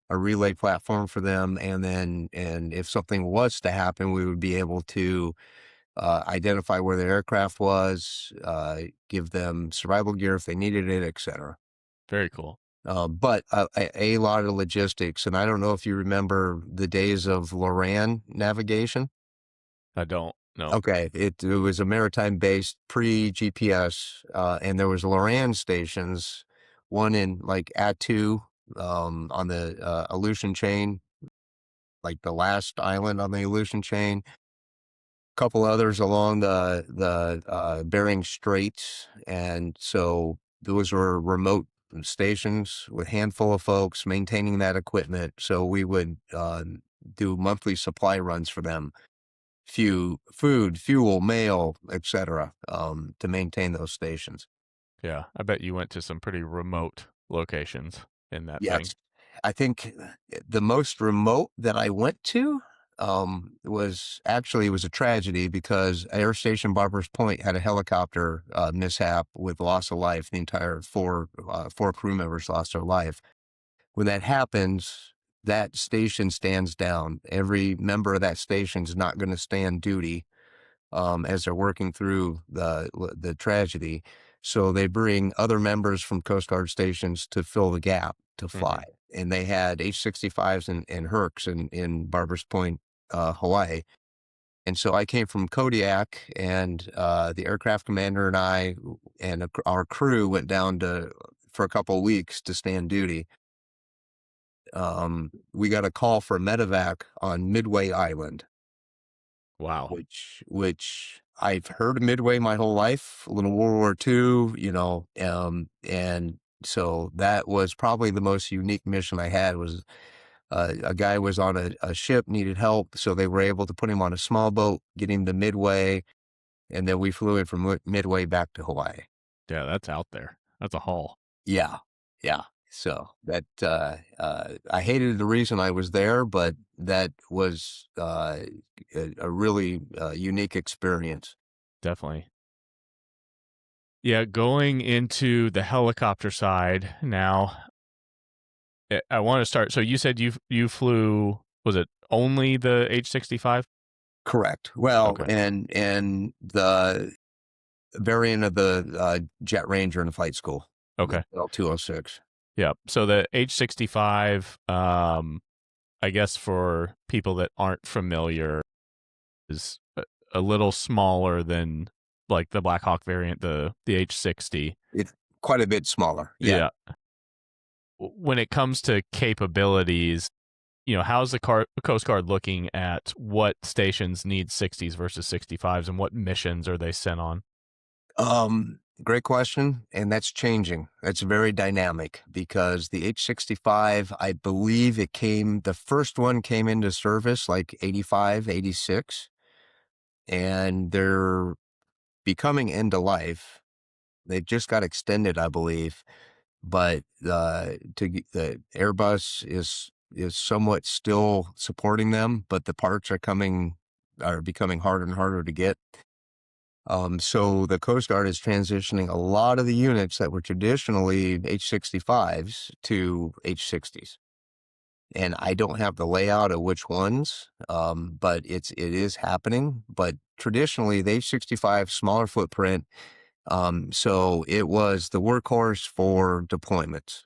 a relay platform for them, and if something was to happen, we would be able to identify where the aircraft was, give them survival gear if they needed it, etc. Very cool. But a lot of logistics, and I don't know if you remember the days of Loran navigation. I don't know. Okay, it was a maritime based pre-GPS, and there was Loran stations, one in like Attu, on the Aleutian chain, like the last island on the Aleutian chain. A couple others along the Bering Straits, and so those were remote stations with a handful of folks maintaining that equipment. So we would do monthly supply runs for them, food, fuel, mail, etc., to maintain those stations. Yeah, I bet you went to some pretty remote locations in that thing. Yes. I think the most remote that I went to was a tragedy because Air Station Barbers Point had a helicopter mishap with loss of life. The entire four crew members lost their life. When that happens, that station stands down. Every member of that station is not going to stand duty as they're working through the tragedy. So they bring other members from Coast Guard stations to fill the gap to Hmm. fly. And they had H-65s and Hercs in Barbers Point, Hawaii. And so I came from Kodiak, and the aircraft commander and I and our crew went down for a couple of weeks to stand duty. We got a call for medevac on Midway Island, Wow. which I've heard of Midway my whole life, a little World War II, and so that was probably the most unique mission I had. Was a guy was on a ship, needed help, so they were able to put him on a small boat, get him to Midway, and then we flew him from Midway back to Hawaii. Yeah, that's out there. That's a haul. Yeah, yeah. So that I hated the reason I was there, but that was a really unique experience. Definitely. Yeah, going into the helicopter side now, I want to start. So you said you flew, was it only the H-65? Correct. Well, Okay. and the variant of the Jet Ranger in the flight school, the Okay. L-206. Yeah. So the H-65, I guess for people that aren't familiar, is a little smaller than like the Black Hawk variant, the H-60. It's quite a bit smaller. Yeah. Yeah. When it comes to capabilities, how's the Coast Guard looking at what stations need 60s versus 65s and what missions are they sent on? Great question. And that's changing. That's very dynamic because the H-65, I believe the first one came into service like 85, 86, and they're becoming end of life. They just got extended, I believe. But the Airbus is somewhat still supporting them, but the parts are becoming harder and harder to get. So the Coast Guard is transitioning a lot of the units that were traditionally H-65s to H-60s. And I don't have the layout of which ones, but it is happening. But traditionally, the H-65 smaller footprint, so it was the workhorse for deployments.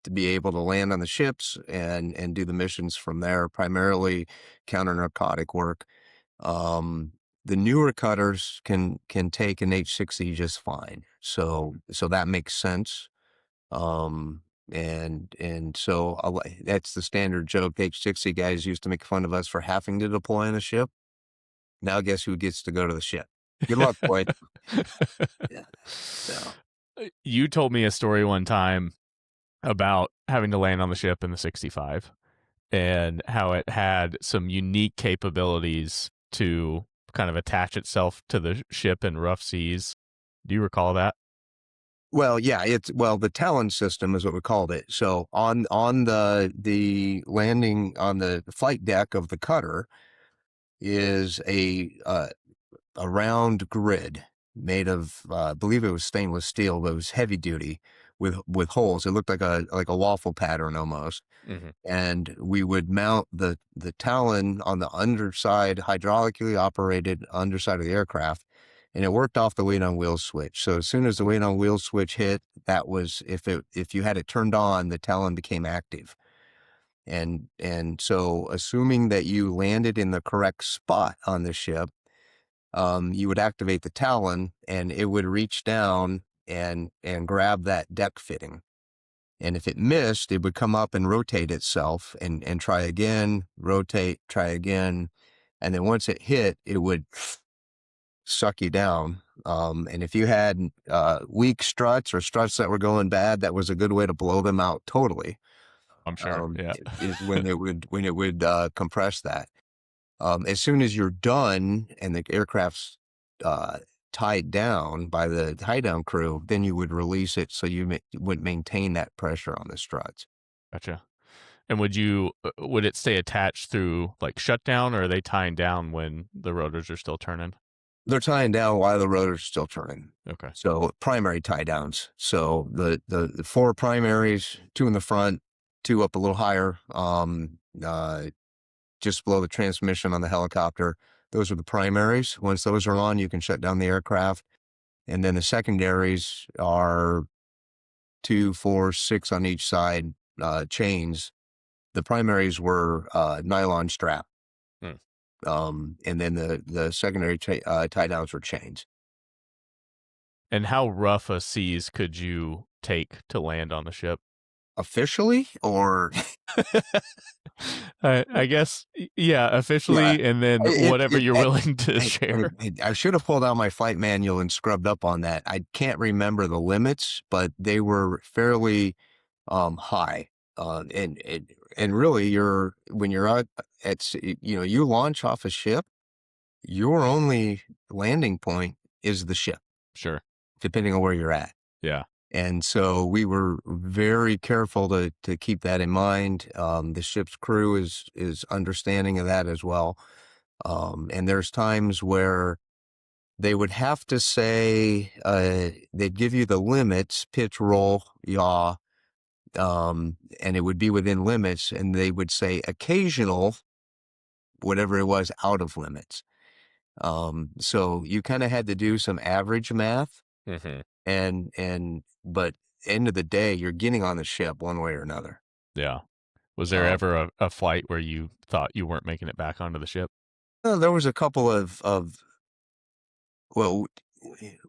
to be able to land on the ships and do the missions from there, primarily counter narcotic work. The newer cutters can take an H-60 just fine, so that makes sense. Um, and so that's the standard joke. H-60 guys used to make fun of us for having to deploy on a ship. Now guess who gets to go to the ship? Good luck, boy. Yeah. So You told me a story one time about having to land on the ship in the 65 and how it had some unique capabilities to kind of attach itself to the ship in rough seas. Do you recall that? well, yeah, the Talon system is what we called it. So on the landing on the flight deck of the cutter is a round grid made of I believe it was stainless steel, but it was heavy duty with holes. It looked like a waffle pattern almost. Mm-hmm. And we would mount the Talon on the underside, hydraulically operated underside of the aircraft, and it worked off the weight on wheels switch. So as soon as the weight on wheels switch hit, that was if you had it turned on, the Talon became active. And so assuming that you landed in the correct spot on the ship, you would activate the Talon and it would reach down and grab that deck fitting. And if it missed, it would come up and rotate itself and try again, rotate, try again. And then once it hit, it would suck you down. And if you had weak struts or struts that were going bad, that was a good way to blow them out totally. I'm sure. Yeah. Is when it would compress that. As soon as you're done and the aircraft's tied down by the tie down crew, then you would release it so you would maintain that pressure on the struts. Gotcha. And would it stay attached through like shutdown, or are they tying down when the rotors are still turning? They're tying down while the rotor's still turning. Okay. So primary tie downs. So the four primaries, two in the front, two up a little higher, just below the transmission on the helicopter. Those are the primaries. Once those are on, you can shut down the aircraft. And then the secondaries are 2, 4, 6 on each side, chains. The primaries were nylon strap. And then the secondary tie downs were chains. And how rough a seas could you take to land on the ship? Officially, or I guess, yeah, officially, and then whatever you're willing to share. I should have pulled out my flight manual and scrubbed up on that. I can't remember the limits, but they were fairly high. And really, when you're out you launch off a ship, your only landing point is the ship. Sure. Depending on where you're at. Yeah. And so we were very careful to keep that in mind. The ship's crew is understanding of that as well. And there's times where they would have to say, they'd give you the limits, pitch, roll, yaw, and it would be within limits. And they would say occasional, whatever it was, out of limits. So you kind of had to do some average math. Mm-hmm. But end of the day, you're getting on the ship one way or another. Yeah. Was there ever a flight where you thought you weren't making it back onto the ship? There was a couple of well,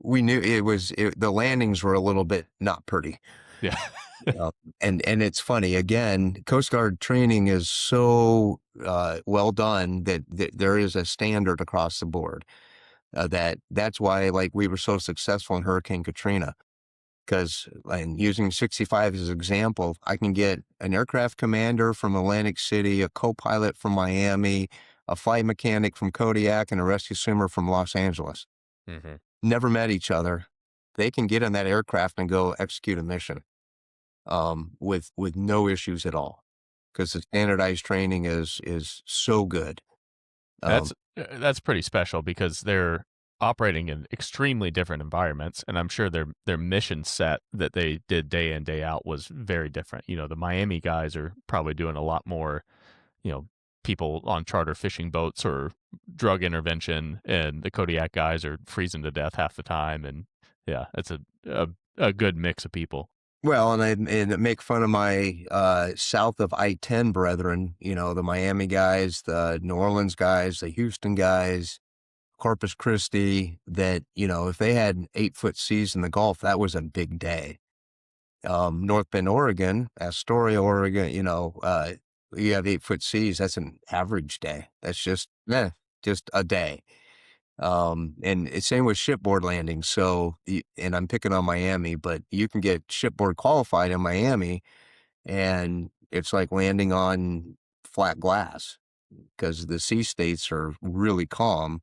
we knew the landings were a little bit not pretty. Yeah. And it's funny, again, Coast Guard training is so well done that there is a standard across the board. That's why, like, we were so successful in Hurricane Katrina. Because, and using 65 as an example, I can get an aircraft commander from Atlantic City, a co-pilot from Miami, a flight mechanic from Kodiak, and a rescue swimmer from Los Angeles. Mm-hmm. Never met each other. They can get on that aircraft and go execute a mission with no issues at all, because the standardized training is so good. That's pretty special, because they're operating in extremely different environments, and I'm sure their mission set that they did day in, day out was very different. The Miami guys are probably doing a lot more, people on charter fishing boats or drug intervention, and the Kodiak guys are freezing to death half the time. And yeah, it's a good mix of people. Well, and make fun of my south of I-10 brethren, the Miami guys, the New Orleans guys, the Houston guys, Corpus Christi, that, if they had 8-foot seas in the Gulf, that was a big day. North Bend, Oregon, Astoria, Oregon, you have 8-foot seas. That's an average day. That's just a day. And it's same with shipboard landings. So, and I'm picking on Miami, but you can get shipboard qualified in Miami, and it's like landing on flat glass because the sea states are really calm.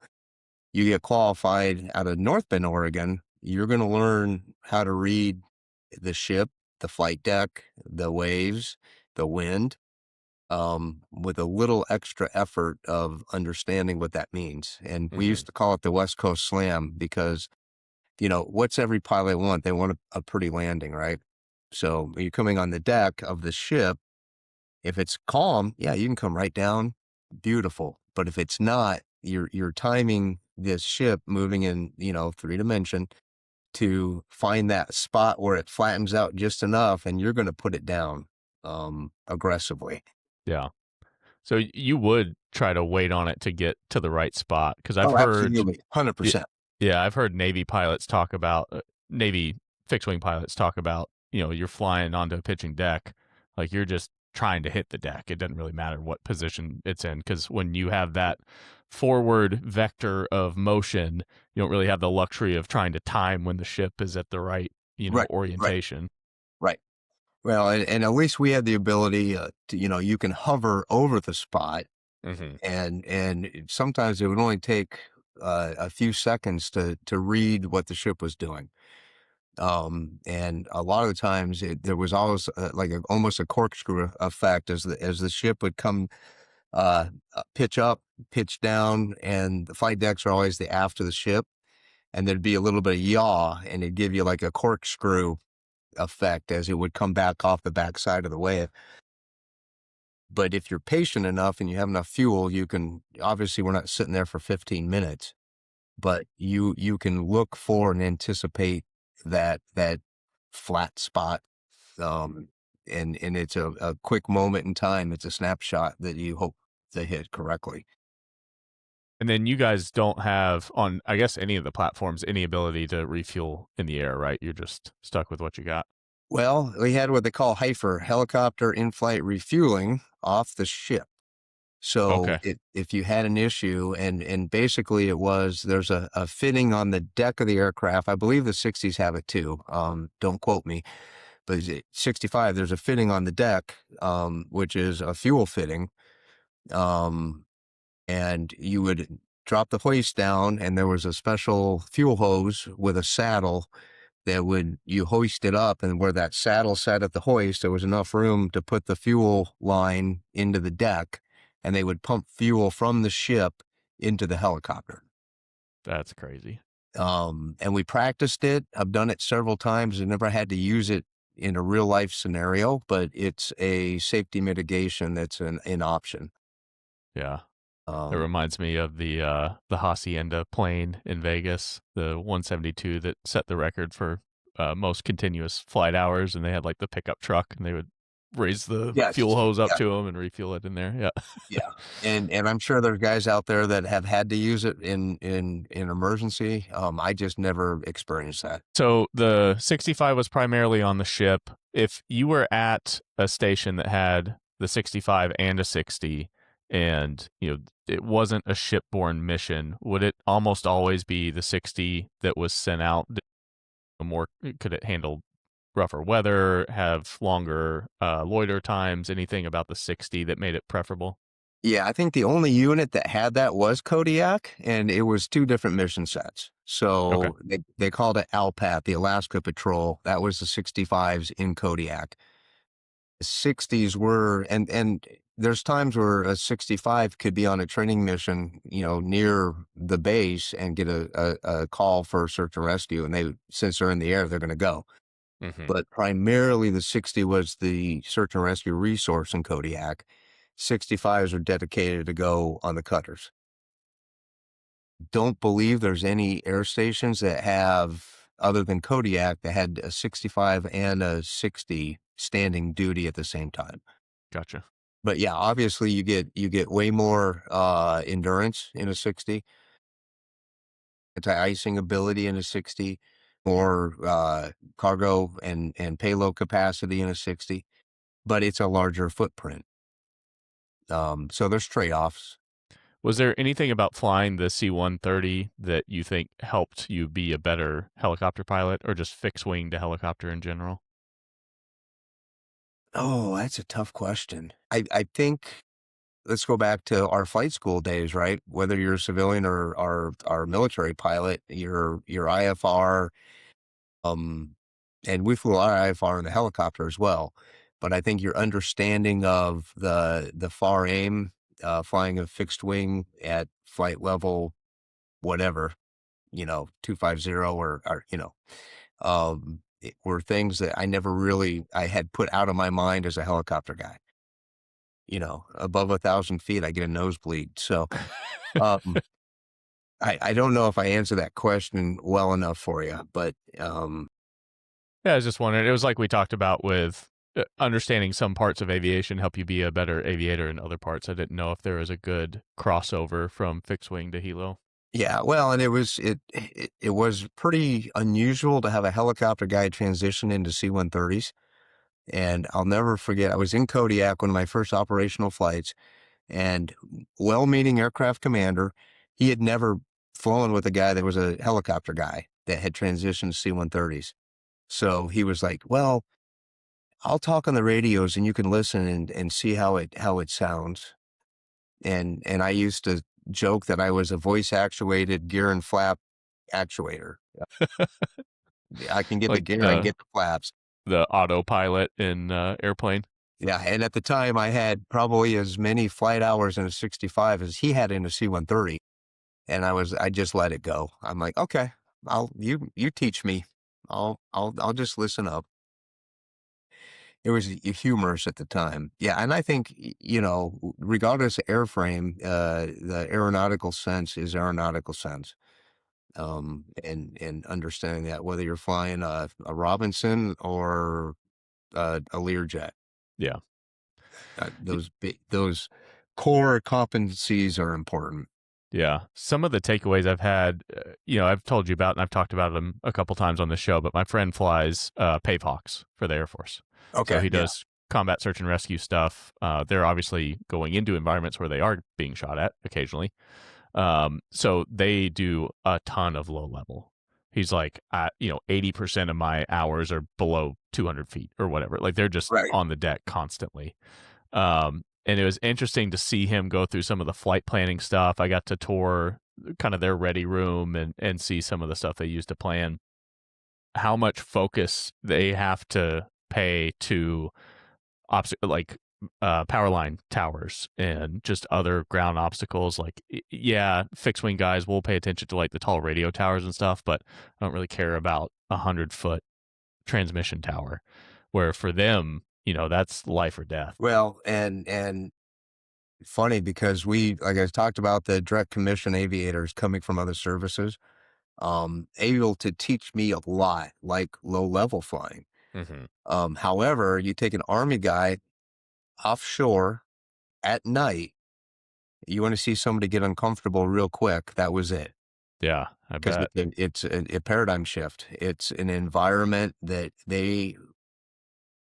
You get qualified out of North Bend, Oregon, you're going to learn how to read the ship, the flight deck, the waves, the wind, with a little extra effort of understanding what that means. And we used to call it the West Coast Slam because, what's every pilot want? They want a pretty landing, right? So you're coming on the deck of the ship. If it's calm, yeah, you can come right down. Beautiful. But if it's not, you're timing this ship moving in, 3-dimension to find that spot where it flattens out just enough, and you're going to put it down aggressively. Yeah. So you would try to wait on it to get to the right spot, because I've heard, absolutely, 100%. yeah, I've heard Navy pilots talk about Navy fixed wing pilots talk about, you're flying onto a pitching deck, like you're just trying to hit the deck. It doesn't really matter what position it's in, because when you have that forward vector of motion, you don't really have the luxury of trying to time when the ship is at the right, orientation. Right. Well, and at least we had the ability to, you can hover over the spot, and sometimes it would only take a few seconds to read what the ship was doing. And a lot of the times there was always almost a corkscrew effect as the ship would come, pitch up, pitch down, and the flight decks are always the aft of the ship, and there'd be a little bit of yaw, and it'd give you like a corkscrew effect as it would come back off the backside of the wave. But if you're patient enough and you have enough fuel, you can, obviously we're not sitting there for 15 minutes, but you can look for and anticipate that flat spot. And it's a quick moment in time. It's a snapshot that you hope to hit correctly. And then you guys don't have, on, I guess, any of the platforms, any ability to refuel in the air, right? You're just stuck with what you got. Well, we had what they call HIFR, helicopter in-flight refueling, off the ship. So Okay. if you had an issue, and basically there's a fitting on the deck of the aircraft. I believe the 60s have it too. Don't quote me, but 65, there's a fitting on the deck, which is a fuel fitting. And you would drop the hoist down, and there was a special fuel hose with a saddle that you hoist it up, and where that saddle sat at the hoist, there was enough room to put the fuel line into the deck, and they would pump fuel from the ship into the helicopter. That's crazy. And we practiced it. I've done it several times. I never had to use it in a real life scenario, but it's a safety mitigation that's an option. Yeah. It reminds me of the Hacienda plane in Vegas, the 172 that set the record for most continuous flight hours, and they had like the pickup truck, and they would raise the fuel hose up to them and refuel it in there. Yeah. Yeah. And I'm sure there's guys out there that have had to use it in emergency. I just never experienced that. So the 65 was primarily on the ship. If you were at a station that had the 65 and a 60, and it wasn't a shipborne mission, would it almost always be the 60 that was sent out? Could it handle rougher weather, have longer loiter times, anything about the 60 that made it preferable? Yeah, I think the only unit that had that was Kodiak, and it was 2 different mission sets. So they called it ALPAT, the Alaska Patrol. That was the 65s in Kodiak. The 60s were, and there's times where a 65 could be on a training mission, near the base, and get a call for search and rescue. And since they're in the air, they're going to go. But primarily the 60 was the search and rescue resource in Kodiak. 65s are dedicated to go on the cutters. Don't believe there's any air stations that have other than Kodiak, that had a 65 and a 60 standing duty at the same time. Gotcha. But yeah, obviously you get way more endurance in a 60, anti-icing ability in a 60, more cargo and payload capacity in a 60, but it's a larger footprint. So there's trade-offs. Was there anything about flying the C-130 that you think helped you be a better helicopter pilot, or just fixed wing to helicopter in general? Oh, that's a tough question. I think let's go back to our flight school days, right? Whether you're a civilian or military pilot, your IFR, and we flew our IFR in the helicopter as well. But I think your understanding of the far aim, flying a fixed wing at flight level, whatever, 250 or were things that I had put out of my mind as a helicopter guy. Above 1,000 feet, I get a nosebleed. So, um, I don't know if I answer that question well enough for you, but, Yeah, I was just wondering. It was like we talked about with understanding some parts of aviation help you be a better aviator in other parts. I didn't know if there was a good crossover from fixed wing to helo. yeah, well, and it was pretty unusual to have a helicopter guy transition into C-130s. And I'll never forget, I was in Kodiak, one of my first operational flights, and well-meaning aircraft commander, he had never flown with a guy that was a helicopter guy that had transitioned to C-130s. So he was like, well, I'll talk on the radios and you can listen and see how it sounds. And I used to joke that I was a voice actuated gear and flap actuator. I can get the Like gear, I can get the flaps. the autopilot in airplane. Yeah, and at the time I had probably as many flight hours in a 65 as he had in a C-130, and I just let it go. I'm like, okay, you teach me. I'll just listen up. It was humorous at the time. Yeah, and I think regardless of airframe, the aeronautical sense is aeronautical sense. And understanding that whether you're flying a Robinson or a Learjet. Yeah. Those core competencies are important. Yeah. Some of the takeaways I've had, I've told you about, and I've talked about them a couple times on the show, but my friend flies Pavehawks for the Air Force. So Okay, he yeah. does combat search and rescue stuff. They're obviously going into environments where they are being shot at occasionally. So they do a ton of low level. He's like, 80% of my hours are below 200 feet or whatever. Like they're just Right. on the deck constantly. And it was interesting to see him go through some of the flight planning stuff. I got to tour kind of their ready room and see some of the stuff they use to plan. How much focus they have to pay to power line towers and just other ground obstacles. Like, yeah, fixed wing guys will pay attention to like the tall radio towers and stuff, but I don't really care about 100-foot transmission tower, where for them, that's life or death. Well, and funny because like I talked about the direct commission aviators coming from other services, able to teach me a lot, like low level flying. Mm-hmm. However, you take an Army guy offshore at night, you want to see somebody get uncomfortable real quick. That was it. Yeah, I Because bet. it's a paradigm shift. It's an environment that they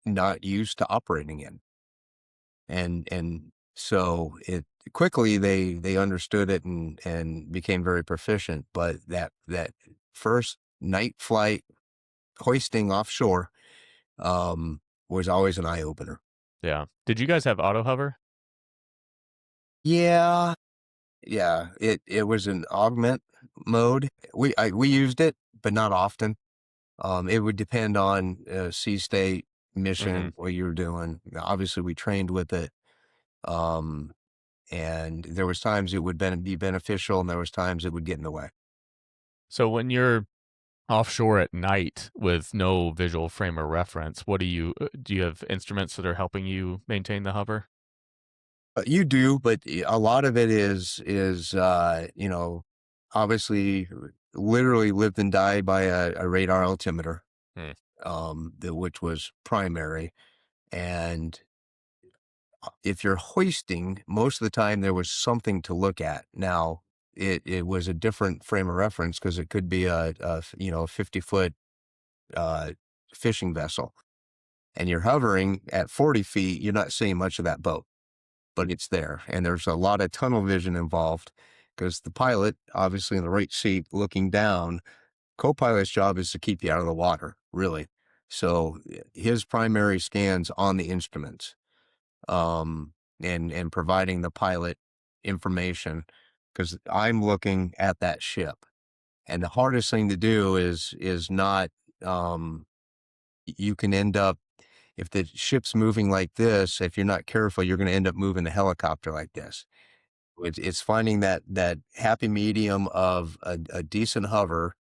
not used to operating in. And so it quickly they understood it and became very proficient. But that first night flight hoisting offshore was always an eye opener. Yeah. Did you guys have auto hover? Yeah, yeah. It was an augment mode. We used it, but not often. It would depend on sea state mission, what you were doing. Obviously, we trained with it. And there was times it would be beneficial, and there was times it would get in the way. So when you're offshore at night with no visual frame of reference, what do you have instruments that are helping you maintain the hover? You do, but a lot of it is obviously literally lived and died by a radar altimeter, Hmm. which was primary. And if you're hoisting, most of the time there was something to look at. Now, it was a different frame of reference because it could be a 50-foot fishing vessel, and you're hovering at 40 feet. You're not seeing much of that boat, but it's there, and there's a lot of tunnel vision involved because the pilot, obviously in the right seat, looking down. Co-pilot's job is to keep you out of the water, really. So his primary scan's on the instruments, and providing the pilot information because I'm looking at that ship. And the hardest thing to do is not, you can end up, if the ship's moving like this, if you're not careful, you're going to end up moving the helicopter like this. It's finding that happy medium of a decent hover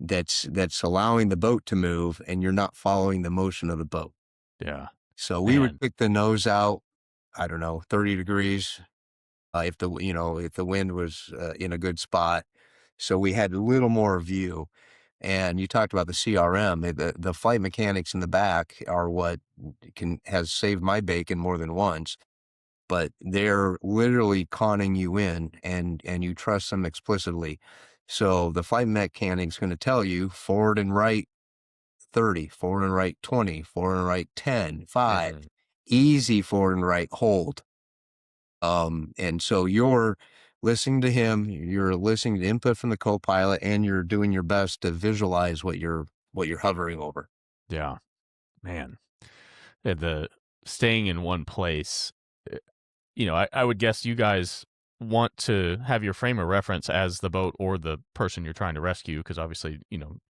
that's allowing the boat to move and you're not following the motion of the boat. Yeah. So we would pick the nose out, I don't know, 30 degrees, if the wind was in a good spot. So we had a little more view. And you talked about the CRM, the flight mechanics in the back are what has saved my bacon more than once, but they're literally conning you in and you trust them explicitly. So the flight mechanic's going to tell you forward and right 30, forward and right 20, forward and right 10, 5, easy forward and right hold. And so you're listening to him, you're listening to input from the co-pilot, and you're doing your best to visualize what you're hovering over. Yeah, man. The staying in one place, I would guess you guys want to have your frame of reference as the boat or the person you're trying to rescue, because obviously,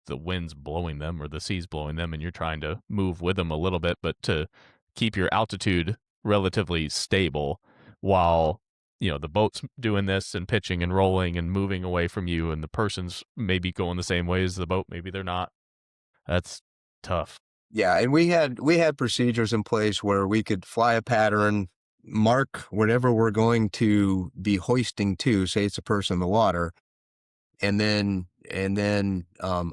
the wind's blowing them or the sea's blowing them and you're trying to move with them a little bit, but to keep your altitude relatively stable while, the boat's doing this and pitching and rolling and moving away from you and the person's maybe going the same way as the boat, maybe they're not. That's tough. Yeah, and we had procedures in place where we could fly a pattern, mark whatever we're going to be hoisting to, say it's a person in the water, and then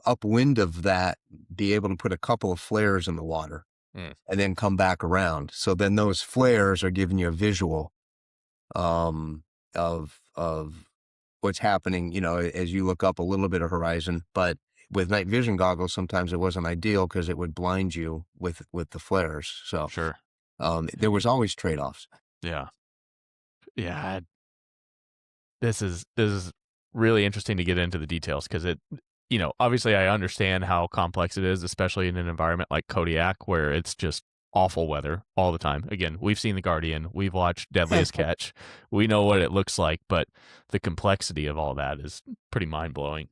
upwind of that, be able to put a couple of flares in the water, and then come back around. So then those flares are giving you a visual of what's happening, as you look up a little bit of horizon. But with night vision goggles, sometimes it wasn't ideal because it would blind you with the flares. So Sure. there was always trade-offs. Yeah. Yeah. This is really interesting to get into the details because obviously I understand how complex it is, especially in an environment like Kodiak where it's just awful weather all the time. Again, we've seen The Guardian, we've watched Deadliest Catch, we know what it looks like, but the complexity of all that is pretty mind-blowing.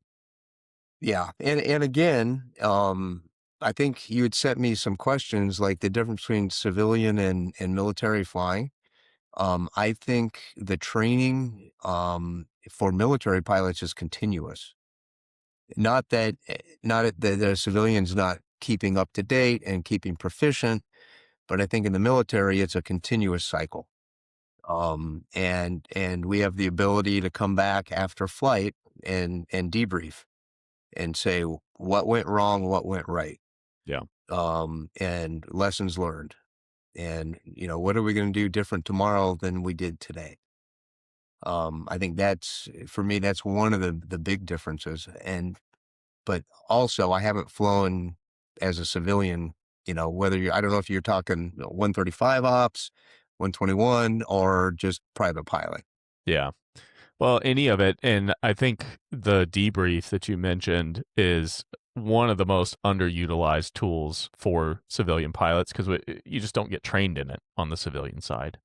Yeah, and again, I think you had sent me some questions like the difference between civilian and military flying. I think the training for military pilots is continuous. Not that the civilian's not keeping up to date and keeping proficient, but I think in the military it's a continuous cycle. And we have the ability to come back after flight and debrief and say what went wrong, what went right. Yeah. And lessons learned. And, what are we going to do different tomorrow than we did today? I think for me, that's one of the big differences. But also I haven't flown as a civilian, I don't know if you're talking 135 ops, 121, or just private pilot. Yeah. Well, any of it. And I think the debrief that you mentioned is one of the most underutilized tools for civilian pilots because you just don't get trained in it on the civilian side.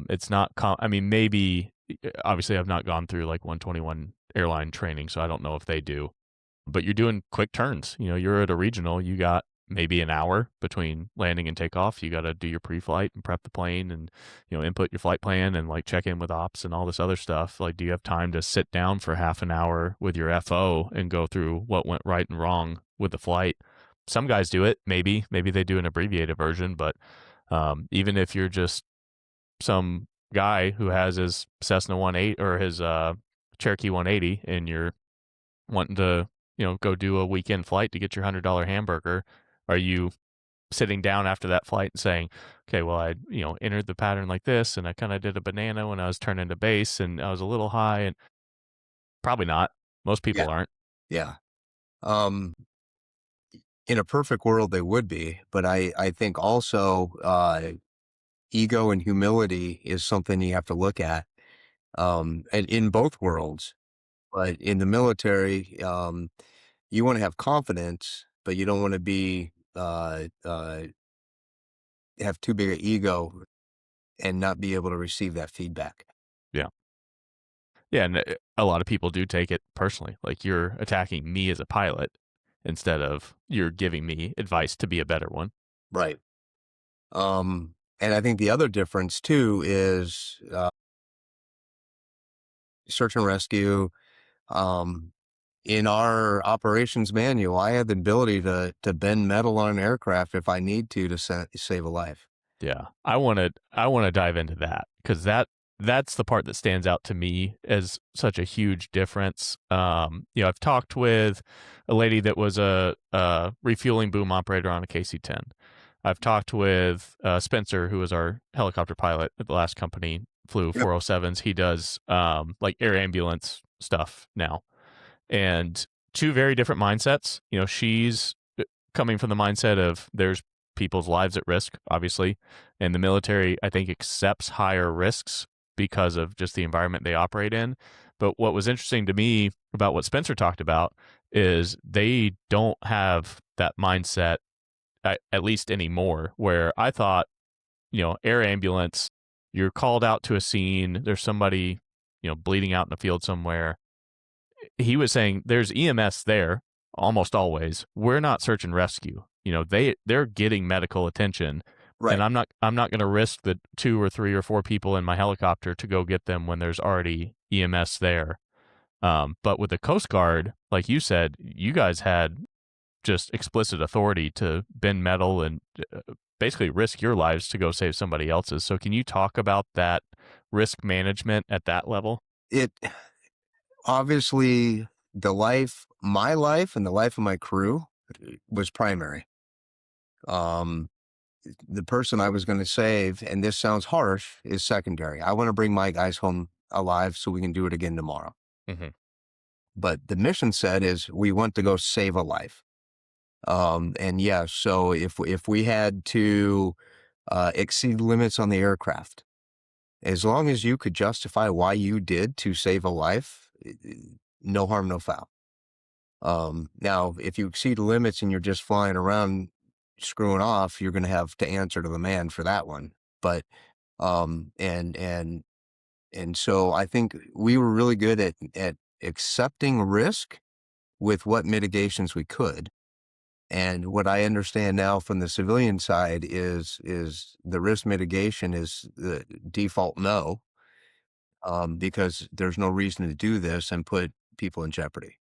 It's not, maybe, obviously I've not gone through like 121 airline training, so I don't know if they do, but you're doing quick turns. You're at a regional, you got maybe an hour between landing and takeoff. You got to do your pre-flight and prep the plane and, input your flight plan and like check in with ops and all this other stuff. Like, do you have time to sit down for half an hour with your FO and go through what went right and wrong with the flight? Some guys do it. Maybe they do an abbreviated version, but even if you're just some guy who has his Cessna 180 or his Cherokee 180 and you're wanting to, go do a weekend flight to get your $100 hamburger, are you sitting down after that flight and saying, okay, well, I, entered the pattern like this, and I kind of did a banana when I was turning to base, and I was a little high, and probably not. Most Yeah. people aren't. Yeah. In a perfect world, they would be, but I think also ego and humility is something you have to look at, and in both worlds. But in the military, you want to have confidence, but you don't want to be have too big an ego and not be able to receive that feedback. Yeah. Yeah, and a lot of people do take it personally. Like, you're attacking me as a pilot instead of you're giving me advice to be a better one. Right. And I think the other difference too is search and rescue. In our operations manual, I had the ability to bend metal on an aircraft if I need to save a life. Yeah. I want to dive into that, cuz that's the part that stands out to me as such a huge difference. I've talked with a lady that was a refueling boom operator on a KC-10. I've talked with Spencer, who was our helicopter pilot at the last company, flew Yep. 407s. He does like air ambulance stuff now. And two very different mindsets. She's coming from the mindset of there's people's lives at risk, obviously, and the military, I think, accepts higher risks because of just the environment they operate in. But what was interesting to me about what Spencer talked about is they don't have that mindset, at least anymore, where I thought, air ambulance, you're called out to a scene, there's somebody, bleeding out in the field somewhere. He was saying there's EMS there almost always. We're not search and rescue. They're getting medical attention, Right. and I'm not going to risk the 2 or 3 or 4 people in my helicopter to go get them when there's already EMS there. But with the Coast Guard, like you said, you guys had just explicit authority to bend metal and basically risk your lives to go save somebody else's. So can you talk about that risk management at that level? It obviously my life and the life of my crew was primary. The person I was going to save, and this sounds harsh, is secondary. I want to bring my guys home alive so we can do it again tomorrow. Mm-hmm. But the mission set is we want to go save a life. And yeah, so if we had to exceed limits on the aircraft, as long as you could justify why you did to save a life, no harm, no foul. Now, if you exceed limits and you're just flying around screwing off, you're going to have to answer to the man for that one. But and so I think we were really good at accepting risk with what mitigations we could. And what I understand now from the civilian side is the risk mitigation is the default no, because there's no reason to do this and put people in jeopardy.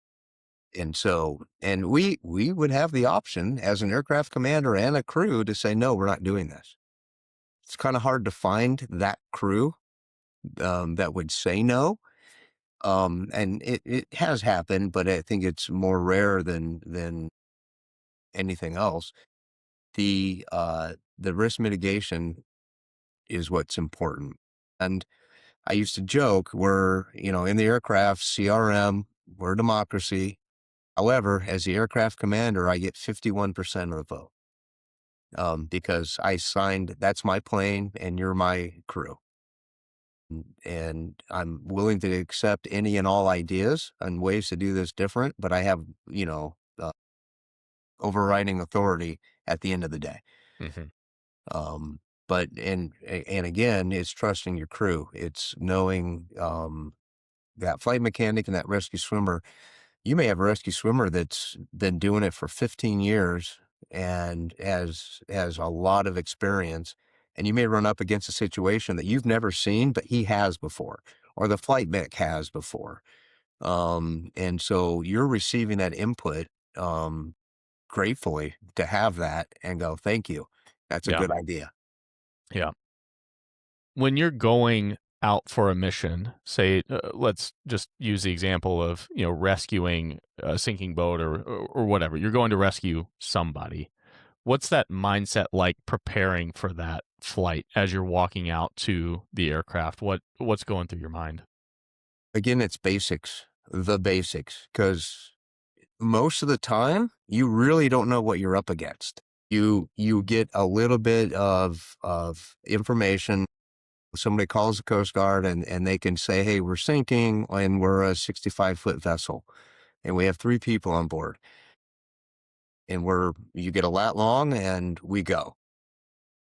And so, and we would have the option as an aircraft commander and a crew to say, no, we're not doing this. It's kind of hard to find that crew that would say no. And it has happened, but I think it's more rare than anything else. The risk mitigation is what's important. And I used to joke, we're, in the aircraft, CRM, we're a democracy. However, as the aircraft commander, I get 51% of the vote, because I signed, that's my plane and you're my crew. And I'm willing to accept any and all ideas and ways to do this different, but I have, overriding authority at the end of the day. Mm-hmm. But and again, it's trusting your crew. It's knowing that flight mechanic and that rescue swimmer. You may have a rescue swimmer that's been doing it for 15 years and has a lot of experience, and you may run up against a situation that you've never seen, but he has before, or the flight mech has before. And so you're receiving that input gratefully to have that and go, thank you. That's a Yeah. good idea. Yeah. When you're going out for a mission, say, let's just use the example of, rescuing a sinking boat or whatever. You're going to rescue somebody. What's that mindset like preparing for that flight as you're walking out to the aircraft? What's going through your mind? Again, it's basics, the basics, because most of the time you really don't know what you're up against. You get a little bit of information. Somebody calls the Coast Guard and they can say, hey, we're sinking and we're a 65-foot vessel and we have 3 people on board and you get a lat long and we go.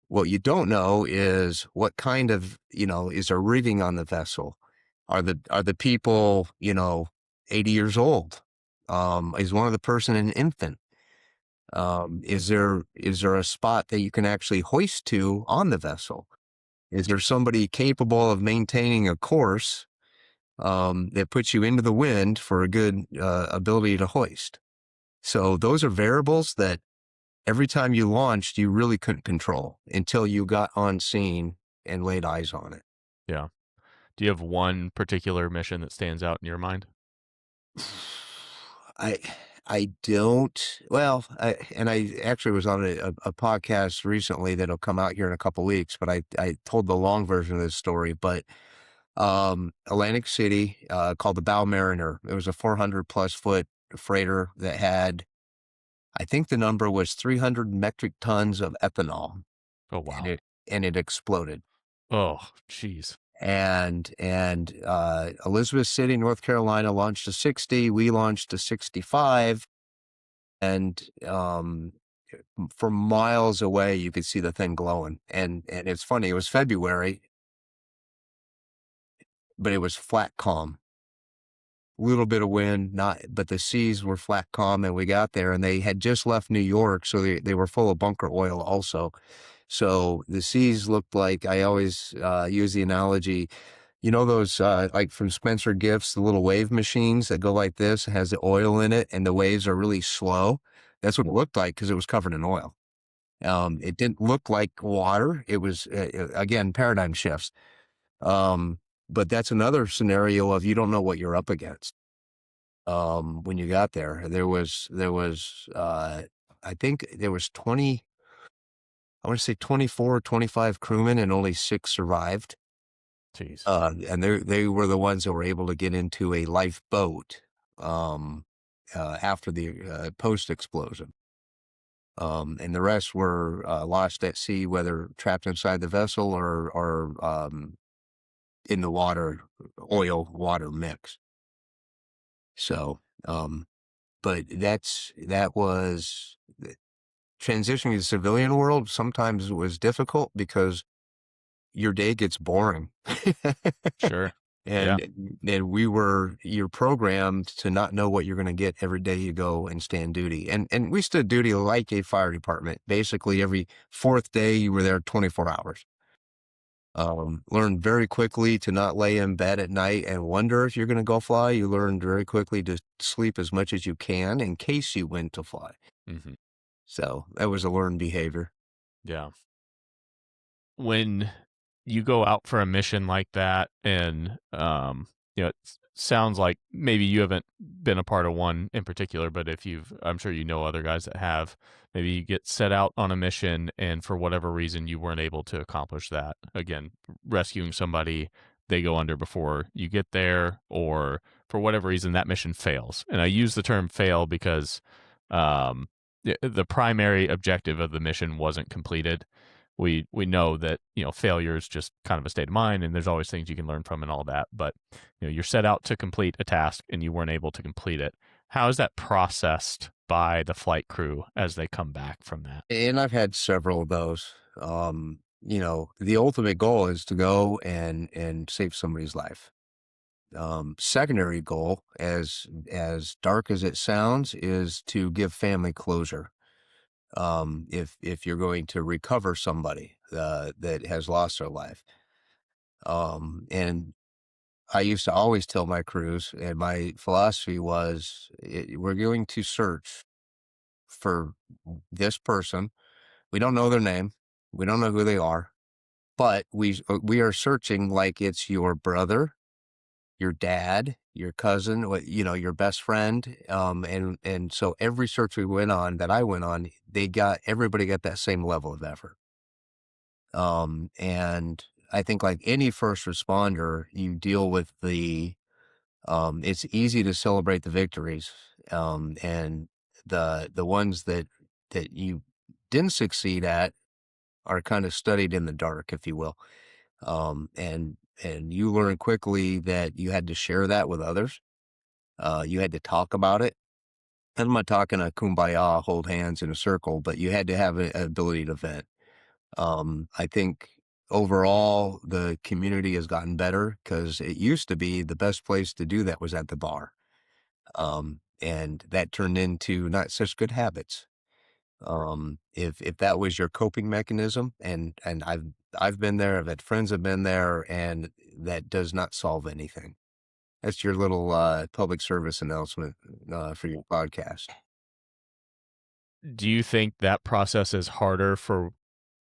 What you don't know is what kind of, is there rigging on the vessel? Are the people, 80 years old? Is one of the person an infant? Is there a spot that you can actually hoist to on the vessel? Is there somebody capable of maintaining a course that puts you into the wind for a good ability to hoist? So those are variables that every time you launched, you really couldn't control until you got on scene and laid eyes on it. Yeah. Do you have one particular mission that stands out in your mind? I I don't. Well, I actually was on a podcast recently that'll come out here in a couple weeks, but I told the long version of this story. But Atlantic City, called the Bow Mariner. It was a 400 plus foot freighter that had, I think the number was 300 metric tons of ethanol, Oh, and wow. it exploded. Oh, jeez. And Elizabeth City, North Carolina launched a 60. We launched a 65, and from miles away you could see the thing glowing. And it's funny. It was February, but it was flat calm. Little bit of wind, but the seas were flat calm, and we got there, and they had just left New York, so they were full of bunker oil also. So the seas looked like, I always use the analogy, those like from Spencer Gifts, the little wave machines that go like this, it has the oil in it, and the waves are really slow. That's what it looked like because it was covered in oil. It didn't look like water. It was again paradigm shifts. But that's another scenario of you don't know what you're up against. When you got there, there was I think there was 20, I want to say 24 or 25 crewmen and only 6 survived. Jeez. And they were the ones that were able to get into a lifeboat um, after the post explosion. And the rest were lost at sea, whether trapped inside the vessel or in the oil water mix. So, but that was transitioning to the civilian world. Sometimes it was difficult because your day gets boring. Sure. Yeah. And you're programmed to not know what you're going to get every day you go and stand duty. And we stood duty like a fire department. Basically, every 4th day you were there 24 hours. Learned very quickly to not lay in bed at night and wonder if you're going to go fly. You learned very quickly to sleep as much as you can in case you went to fly. Hmm. So that was a learned behavior. Yeah. When you go out for a mission like that and it sounds like maybe you haven't been a part of one in particular, but I'm sure you know other guys that have. Maybe you get set out on a mission and for whatever reason you weren't able to accomplish that. Again, rescuing somebody, they go under before you get there, or for whatever reason that mission fails. And I use the term fail because the primary objective of the mission wasn't completed. We know that failure is just kind of a state of mind, and there's always things you can learn from and all that. But you're set out to complete a task and you weren't able to complete it. How is that processed by the flight crew as they come back from that? And I've had several of those. The ultimate goal is to go and save somebody's life. Secondary goal, as dark as it sounds, is to give family closure. If you're going to recover somebody that has lost their life. And I used to always tell my crews, and my philosophy was, we're going to search for this person. We don't know their name. We don't know who they are. but we are searching like it's your brother, your dad, your cousin, your best friend. And so every search we went on that I went on, everybody got that same level of effort. And I think like any first responder, you deal with it's easy to celebrate the victories. And the ones that you didn't succeed at are kind of studied in the dark, if you will. And you learn quickly that you had to share that with others. You had to talk about it. And I'm not talking a kumbaya, hold hands in a circle, but you had to have an ability to vent. I think overall the community has gotten better because it used to be the best place to do that was at the bar. And that turned into not such good habits. If that was your coping mechanism, and I've been there, I've had friends have been there, and that does not solve anything. That's your little public service announcement for your podcast. Do you think that process is harder for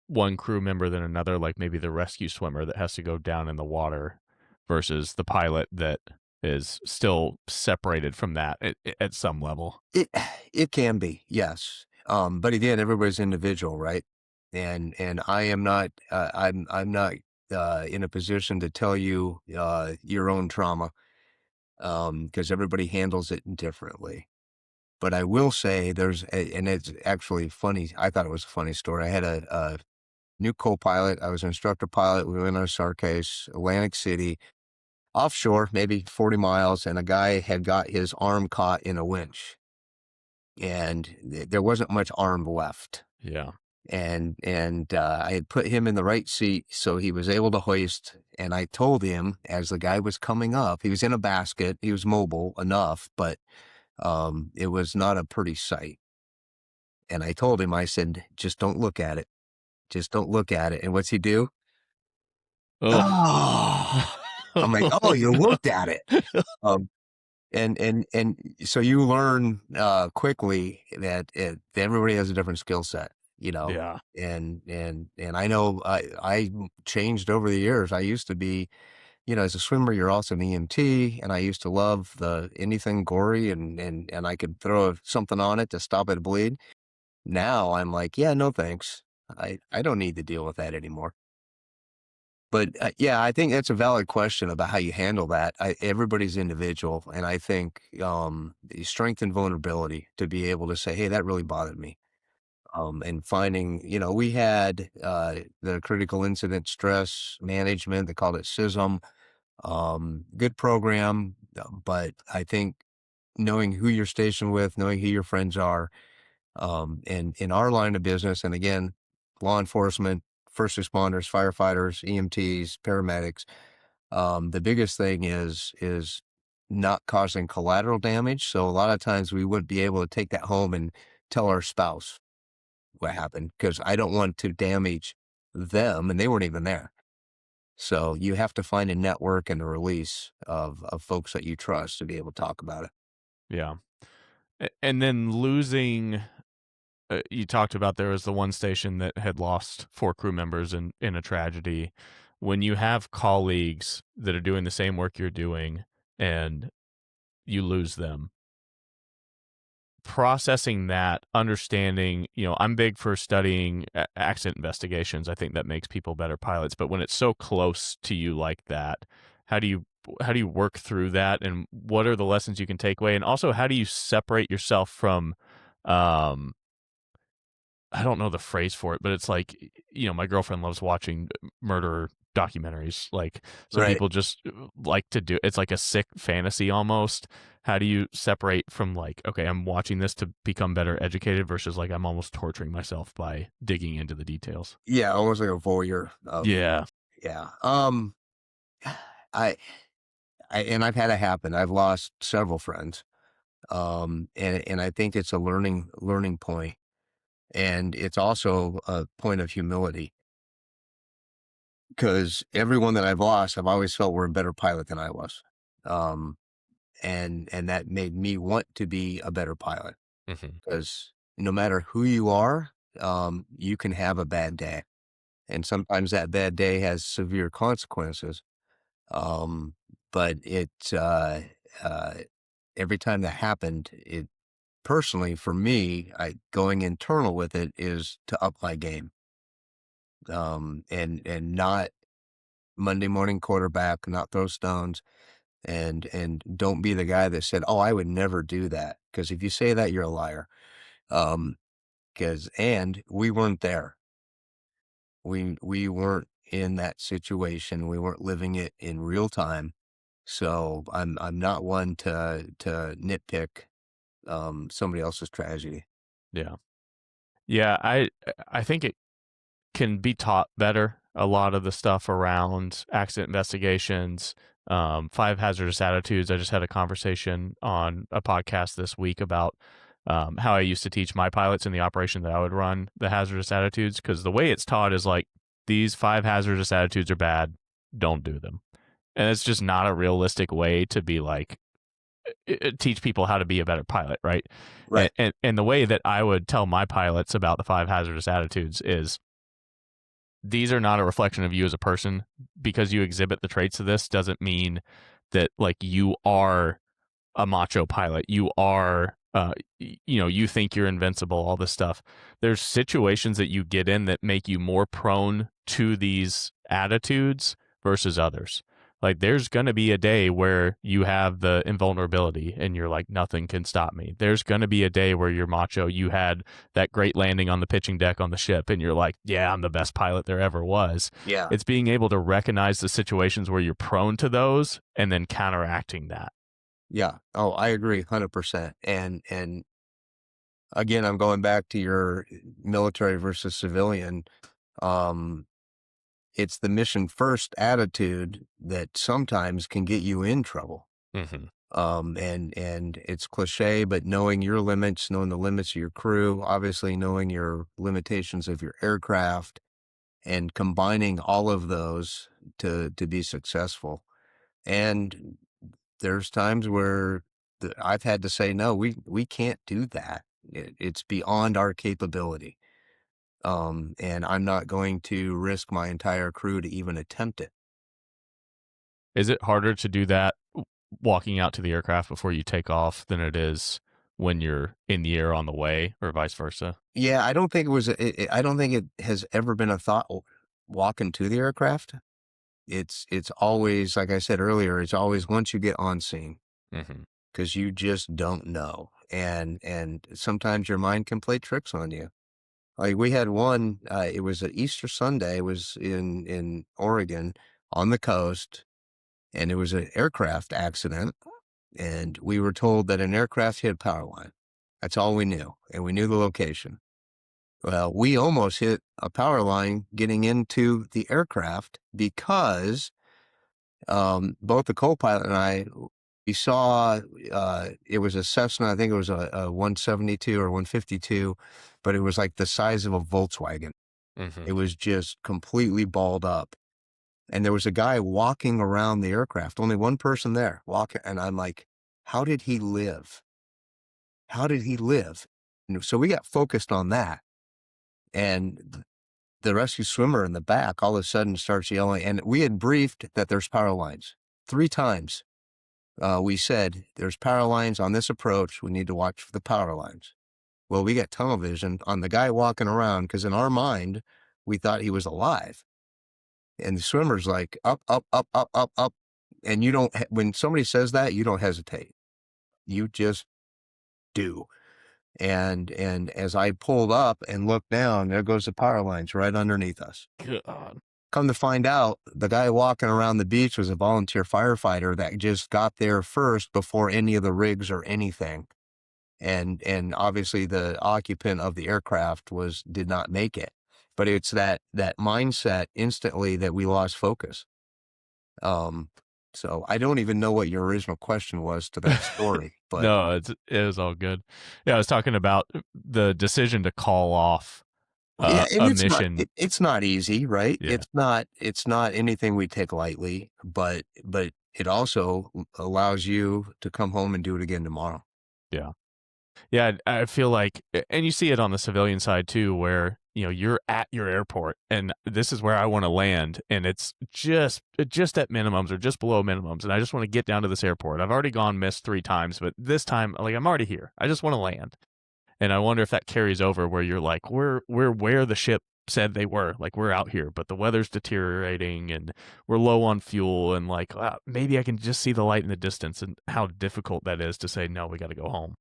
one crew member than another, like maybe the rescue swimmer that has to go down in the water versus the pilot that is still separated from that at some level? It can be, yes. But again, everybody's individual, right? And I am not I'm not in a position to tell you your own trauma because everybody handles it differently. But I will say and it's actually funny. I thought it was a funny story. I had a new co-pilot. I was an instructor pilot. We went on a SAR case, Atlantic City, offshore, maybe 40 miles, and a guy had got his arm caught in a winch, and there wasn't much arm left. Yeah. And I had put him in the right seat so he was able to hoist. And I told him as the guy was coming up, he was in a basket, he was mobile enough, but it was not a pretty sight. And I told him, I said, just don't look at it. Just don't look at it. And what's he do? Oh, I'm like, oh, you looked at it. Um, and so you learn quickly that everybody has a different skill set, Yeah. and I know I changed over the years. I used to be, as a swimmer, you're also an EMT, and I used to love anything gory, and I could throw something on it to stop it bleed. Now I'm like, yeah, no thanks. I don't need to deal with that anymore. But yeah, I think that's a valid question about how you handle that. Everybody's individual, and I think the strength and vulnerability to be able to say, "Hey, that really bothered me," and finding, we had the critical incident stress management. They called it CISM. Good program, but I think knowing who you're stationed with, knowing who your friends are, and in our line of business, and again, law enforcement, first responders, firefighters, EMTs, paramedics, the biggest thing is not causing collateral damage. So a lot of times we wouldn't be able to take that home and tell our spouse what happened because I don't want to damage them, and they weren't even there. So you have to find a network and a release of folks that you trust to be able to talk about it. Yeah. And then losing, you talked about there was the one station that had lost 4 crew members in a tragedy. When you have colleagues that are doing the same work you're doing and you lose them, processing that, understanding, I'm big for studying accident investigations. I think that makes people better pilots. But when it's so close to you like that, how do you work through that, and what are the lessons you can take away? And also, how do you separate yourself from, I don't know the phrase for it, but it's like, my girlfriend loves watching murder documentaries. Like, some Right. people just like to do, it's like a sick fantasy almost. How do you separate from like, okay, I'm watching this to become better educated versus like I'm almost torturing myself by digging into the details? Yeah, almost like a voyeur of Yeah. yeah. I and I've had it happen. I've lost several friends. And I think it's a learning point, and it's also a point of humility because everyone that I've lost, I've always felt were a better pilot than I was. Um, and that made me want to be a better pilot Hmm. because no matter who you are, you can have a bad day. and sometimes that bad day has severe consequences. Um, but uh, every time that happened, it personally for me, going internal with it is to up my game, and not Monday morning quarterback, not throw stones, and don't be the guy that said, "Oh, I would never do that," because if you say that, you're a liar. Um, and we weren't there. We weren't in that situation. We weren't living it in real time. So I'm not one to nitpick somebody else's tragedy. Yeah. Yeah, I think it can be taught better. A lot of the stuff around accident investigations, five hazardous attitudes. I just had a conversation on a podcast this week about how I used to teach my pilots in the operation that I would run the hazardous attitudes, because the way it's taught is like, these five hazardous attitudes are bad, don't do them. And it's just not a realistic way to be like, teach people how to be a better pilot, right? Right. And the way that I would tell my pilots about the five hazardous attitudes is, these are not a reflection of you as a person. Because you exhibit the traits of this doesn't mean that like you are a macho pilot. You are, you think you're invincible, all this stuff. There's situations that you get in that make you more prone to these attitudes versus others. Like, there's going to be a day where you have the invulnerability and you're like, nothing can stop me. There's going to be a day where you're macho. You had that great landing on the pitching deck on the ship and you're like, yeah, I'm the best pilot there ever was. Yeah. It's being able to recognize the situations where you're prone to those and then counteracting that. Yeah. Oh, I agree 100%. And again, I'm going back to your military versus civilian. It's the mission first attitude that sometimes can get you in trouble. Mm-hmm. And it's cliche, but knowing your limits, knowing the limits of your crew, obviously knowing your limitations of your aircraft, and combining all of those to be successful. And there's times where I've had to say, no, we can't do that. It's beyond our capability. And I'm not going to risk my entire crew to even attempt it. Is it harder to do that walking out to the aircraft before you take off than it is when you're in the air on the way, or vice versa? Yeah, I don't think it was. I don't think it has ever been a thought walking to the aircraft. It's always, like I said earlier, it's always once you get on scene, Mm-hmm. because you just don't know, and sometimes your mind can play tricks on you. Like we had one. It was an Easter Sunday. It was in Oregon on the coast, and it was an aircraft accident. And we were told that an aircraft hit a power line. That's all we knew, and we knew the location. Well, we almost hit a power line getting into the aircraft because both the co-pilot and I, we saw it was a Cessna. I think it was a 172 or 152, but it was like the size of a Volkswagen. Mm-hmm. It was just completely balled up. And there was a guy walking around the aircraft, only one person there walking. And I'm like, how did he live? How did he live? And so we got focused on that. And the rescue swimmer in the back all of a sudden starts yelling. And we had briefed that there's power lines 3 times. We said, there's power lines on this approach. We need to watch for the power lines. Well, we got tunnel vision on the guy walking around because in our mind, we thought he was alive. And the swimmer's like, up, up, up, up, up, up. And you don't, when somebody says that, you don't hesitate. You just do. And as I pulled up and looked down, there goes the power lines right underneath us. God. Come to find out, the guy walking around the beach was a volunteer firefighter that just got there first before any of the rigs or anything. And obviously the occupant of the aircraft did not make it. But it's that mindset instantly that we lost focus. So I don't even know what your original question was to that story. But No, it was all good. Yeah, I was talking about the decision to call off yeah, and a it's mission. it's not easy, right? Yeah. It's not anything we take lightly, but it also allows you to come home and do it again tomorrow. Yeah. Yeah, I feel like, and you see it on the civilian side too, where you're at your airport and this is where I want to land, and it's just at minimums or just below minimums, and I just want to get down to this airport. I've already missed 3 times, but this time, like, I'm already here. I just want to land. And I wonder if that carries over where you're like, we're where the ship said they were, like, we're out here, but the weather's deteriorating and we're low on fuel, and like, maybe I can just see the light in the distance, and how difficult that is to say, no, we got to go home.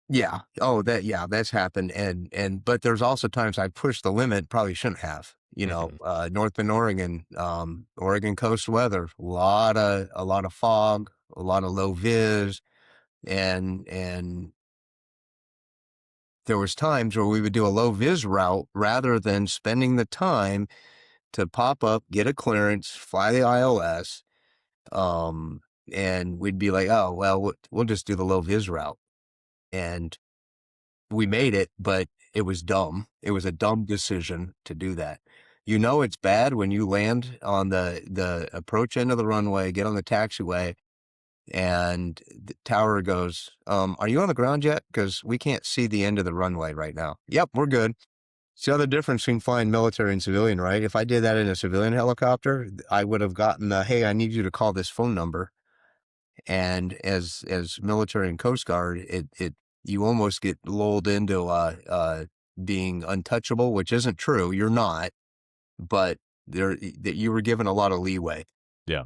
Yeah. Oh, that's happened. But there's also times I pushed the limit, probably shouldn't have. Mhm. North Bend, Oregon, Oregon coast weather, a lot of fog, a lot of low vis, and there was times where we would do a low vis route rather than spending the time to pop up, get a clearance, fly the ILS, and we'd be like, oh well, we'll just do the low vis route, and we made it, but it was dumb. It was a dumb decision to do that. It's bad when you land on the approach end of the runway, get on the taxiway, and the tower goes, are you on the ground yet? Because we can't see the end of the runway right now. Yep, we're good. See the difference between flying military and civilian, right? If I did that in a civilian helicopter, I would have gotten hey, I need you to call this phone number. And as military and Coast Guard, it you almost get lulled into being untouchable, which isn't true. You're not, but you were given a lot of leeway. Yeah.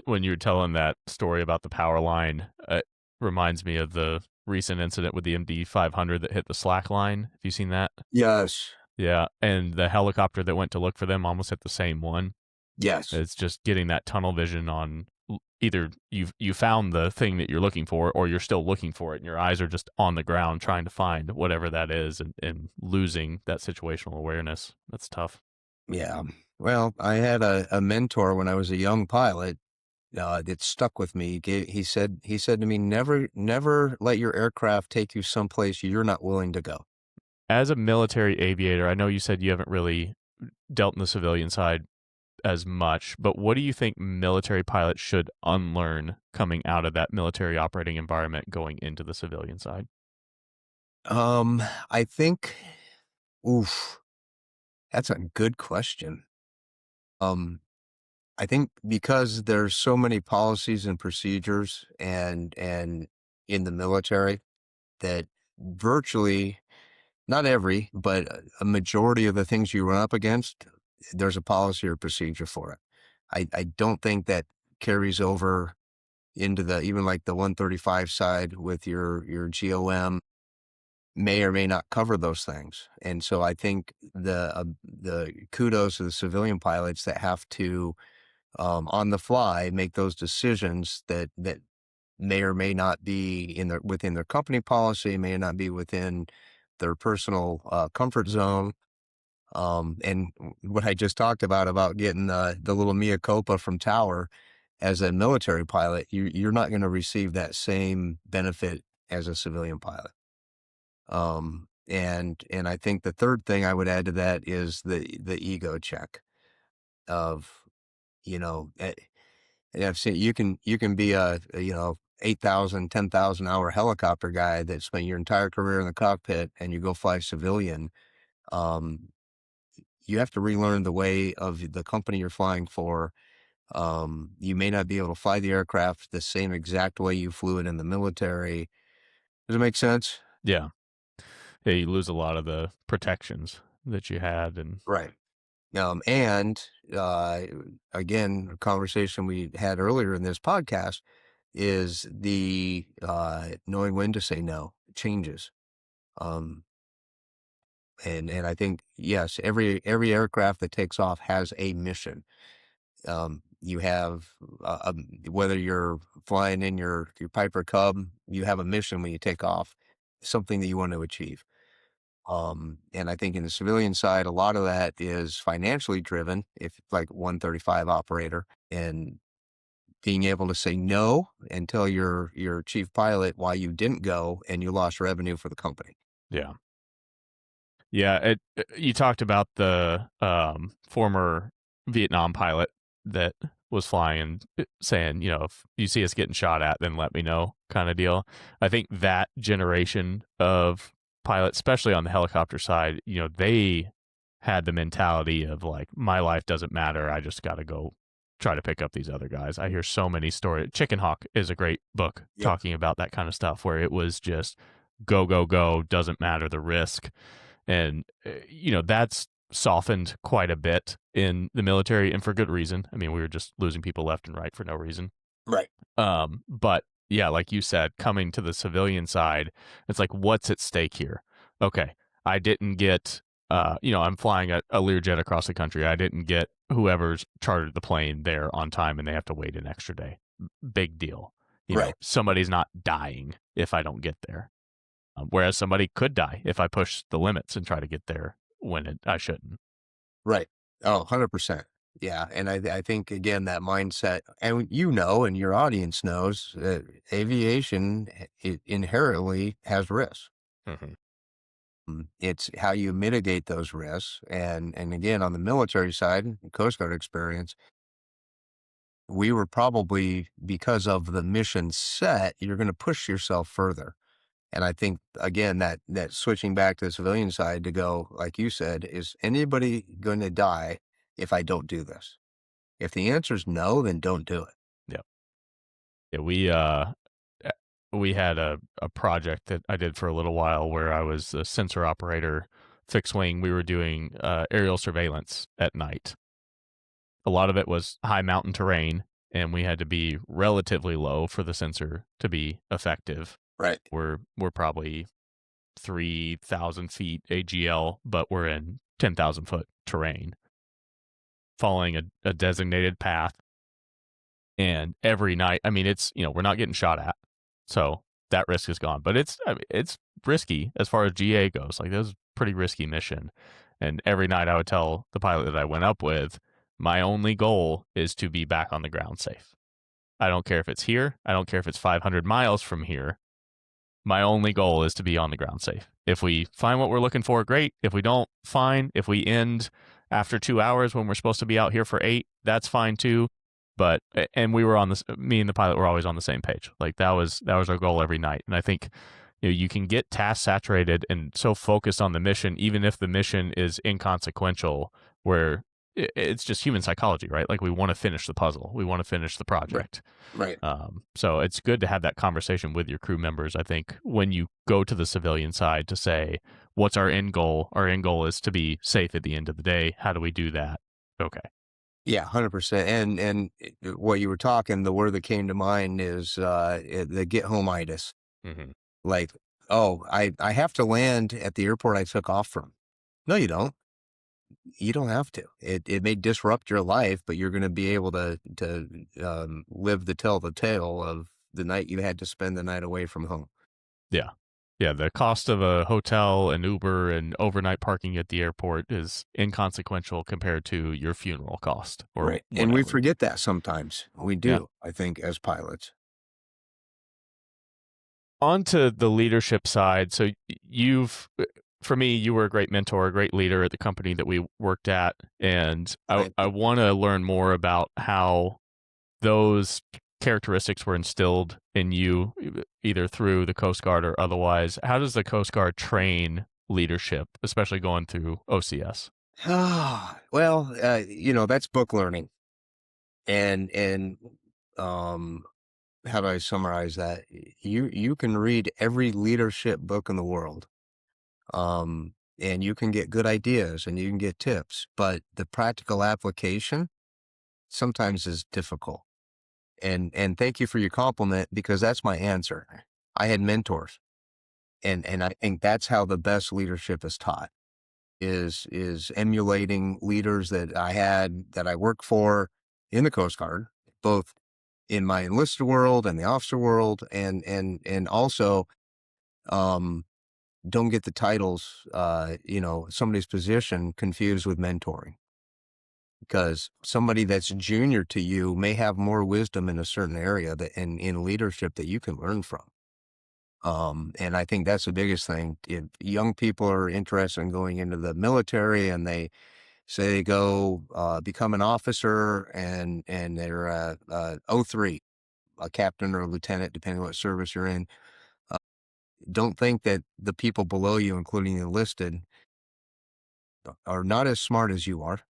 When you're telling that story about the power line, it reminds me of the recent incident with the MD-500 that hit the slack line. Have you seen that? Yes. Yeah, and the helicopter that went to look for them almost hit the same one. Yes. It's just getting that tunnel vision on either you found the thing that you're looking for, or you're still looking for it, and your eyes are just on the ground trying to find whatever that is, and losing that situational awareness. That's tough. Yeah. Well, I had a mentor when I was a young pilot that stuck with me. He said to me, never let your aircraft take you someplace you're not willing to go. As a military aviator, I know you said you haven't really dealt in the civilian side as much, but what do you think military pilots should unlearn coming out of that military operating environment going into the civilian side? I think, oof, that's a good question. I think because there's so many policies and procedures and in the military that virtually not every, but a majority of the things you run up against, there's a policy or procedure for it. I don't think that carries over into even like the 135 side with your GOM may or may not cover those things. And so I think the kudos to the civilian pilots that have to on the fly make those decisions that may or may not be within their company policy, may not be within their personal comfort zone. And what I just talked about getting the little mea culpa from Tower as a military pilot, you're not going to receive that same benefit as a civilian pilot. And I think the third thing I would add to that is the ego check of, and I've seen you can be a 8,000, 10,000 hour helicopter guy that spent your entire career in the cockpit, and you go fly civilian. Um, you have to relearn the way of the company you're flying for. You may not be able to fly the aircraft the same exact way you flew it in the military. Does it make sense? Yeah. Yeah, you lose a lot of the protections that you had. And Right. And again, a conversation we had earlier in this podcast is the knowing when to say no changes. Um, and I think, yes, every aircraft that takes off has a mission. You have whether you're flying in your Piper Cub, you have a mission when you take off, something that you want to achieve. And I think in the civilian side, a lot of that is financially driven, if like 135 operator, and being able to say no and tell your chief pilot why you didn't go and you lost revenue for the company. yeah. Yeah, you talked about the former Vietnam pilot that was flying, saying, if you see us getting shot at, then let me know, kind of deal. I think that generation of pilots, especially on the helicopter side, they had the mentality of like, my life doesn't matter. I just got to go try to pick up these other guys. I hear so many stories. Chicken Hawk is a great book talking about that kind of stuff, where it was just go, go, go, doesn't matter the risk. And, that's softened quite a bit in the military, and for good reason. I mean, we were just losing people left and right for no reason. Right. But yeah, like you said, coming to the civilian side, it's like, what's at stake here? Okay, I didn't get, I'm flying a Learjet across the country. I didn't get whoever's chartered the plane there on time, and they have to wait an extra day. Big deal. Right. Somebody's not dying if I don't get there. Whereas somebody could die if I push the limits and try to get there when I shouldn't. Right. Oh, 100%. Yeah. And I think, again, that mindset, and and your audience knows that aviation it inherently has risks. It's how you mitigate those risks. And again, on the military side, Coast Guard experience, we were probably, because of the mission set, you're going to push yourself further. And I think, again, that switching back to the civilian side to go, like you said, is anybody going to die if I don't do this? If the answer is no, then don't do it. Yeah, we had a project that I did for a little while where I was a sensor operator, fixed wing. We were doing aerial surveillance at night. A lot of it was high mountain terrain, and we had to be relatively low for the sensor to be effective. Right. We're probably 3,000 feet AGL, but we're in 10,000 foot terrain, following a designated path. And every night, I mean, it's, we're not getting shot at, so that risk is gone. But it's risky as far as GA goes. Like, that was a pretty risky mission. And every night I would tell the pilot that I went up with, my only goal is to be back on the ground safe. I don't care if it's here. I don't care if it's 500 miles from here. My only goal is to be on the ground safe. If we find what we're looking for, great. If we don't, fine. If we end after 2 hours when we're supposed to be out here for 8, that's fine too. But, and we were on this, me and the pilot were always on the same page. Like, that was our goal every night. And I think, you can get task saturated and so focused on the mission, even if the mission is inconsequential, where it's just human psychology, right? Like, we want to finish the puzzle. We want to finish the project. Right. So it's good to have that conversation with your crew members, I think, when you go to the civilian side, to say, what's our end goal? Our end goal is to be safe at the end of the day. How do we do that? Okay. Yeah, 100%. And what you were talking, the word that came to mind is the get home-itis. Like, oh, I have to land at the airport I took off from. No, you don't. You don't have to. It may disrupt your life, but you're going to be able to live to tell the tale of the night you had to spend the night away from home. Yeah. Yeah, the cost of a hotel and Uber and overnight parking at the airport is inconsequential compared to your funeral cost. Right. And we forget that sometimes. We do, I think, as pilots. On to the leadership side. So for me, you were a great mentor, a great leader at the company that we worked at. And I want to learn more about how those characteristics were instilled in you, either through the Coast Guard or otherwise. How does the Coast Guard train leadership, especially going through OCS? Well, that's book learning. And how do I summarize that? You can read every leadership book in the world. And you can get good ideas and you can get tips, but the practical application sometimes is difficult. And thank you for your compliment, because that's my answer. I had mentors, and I think that's how the best leadership is taught, is emulating leaders that I worked for in the Coast Guard, both in my enlisted world and the officer world, and also don't get the titles, somebody's position confused with mentoring. Because somebody that's junior to you may have more wisdom in a certain area in leadership that you can learn from. And I think that's the biggest thing. If young people are interested in going into the military and they say they go become an officer and they're 03, a captain or a lieutenant, depending on what service you're in, don't think that the people below you, including the enlisted, are not as smart as you are,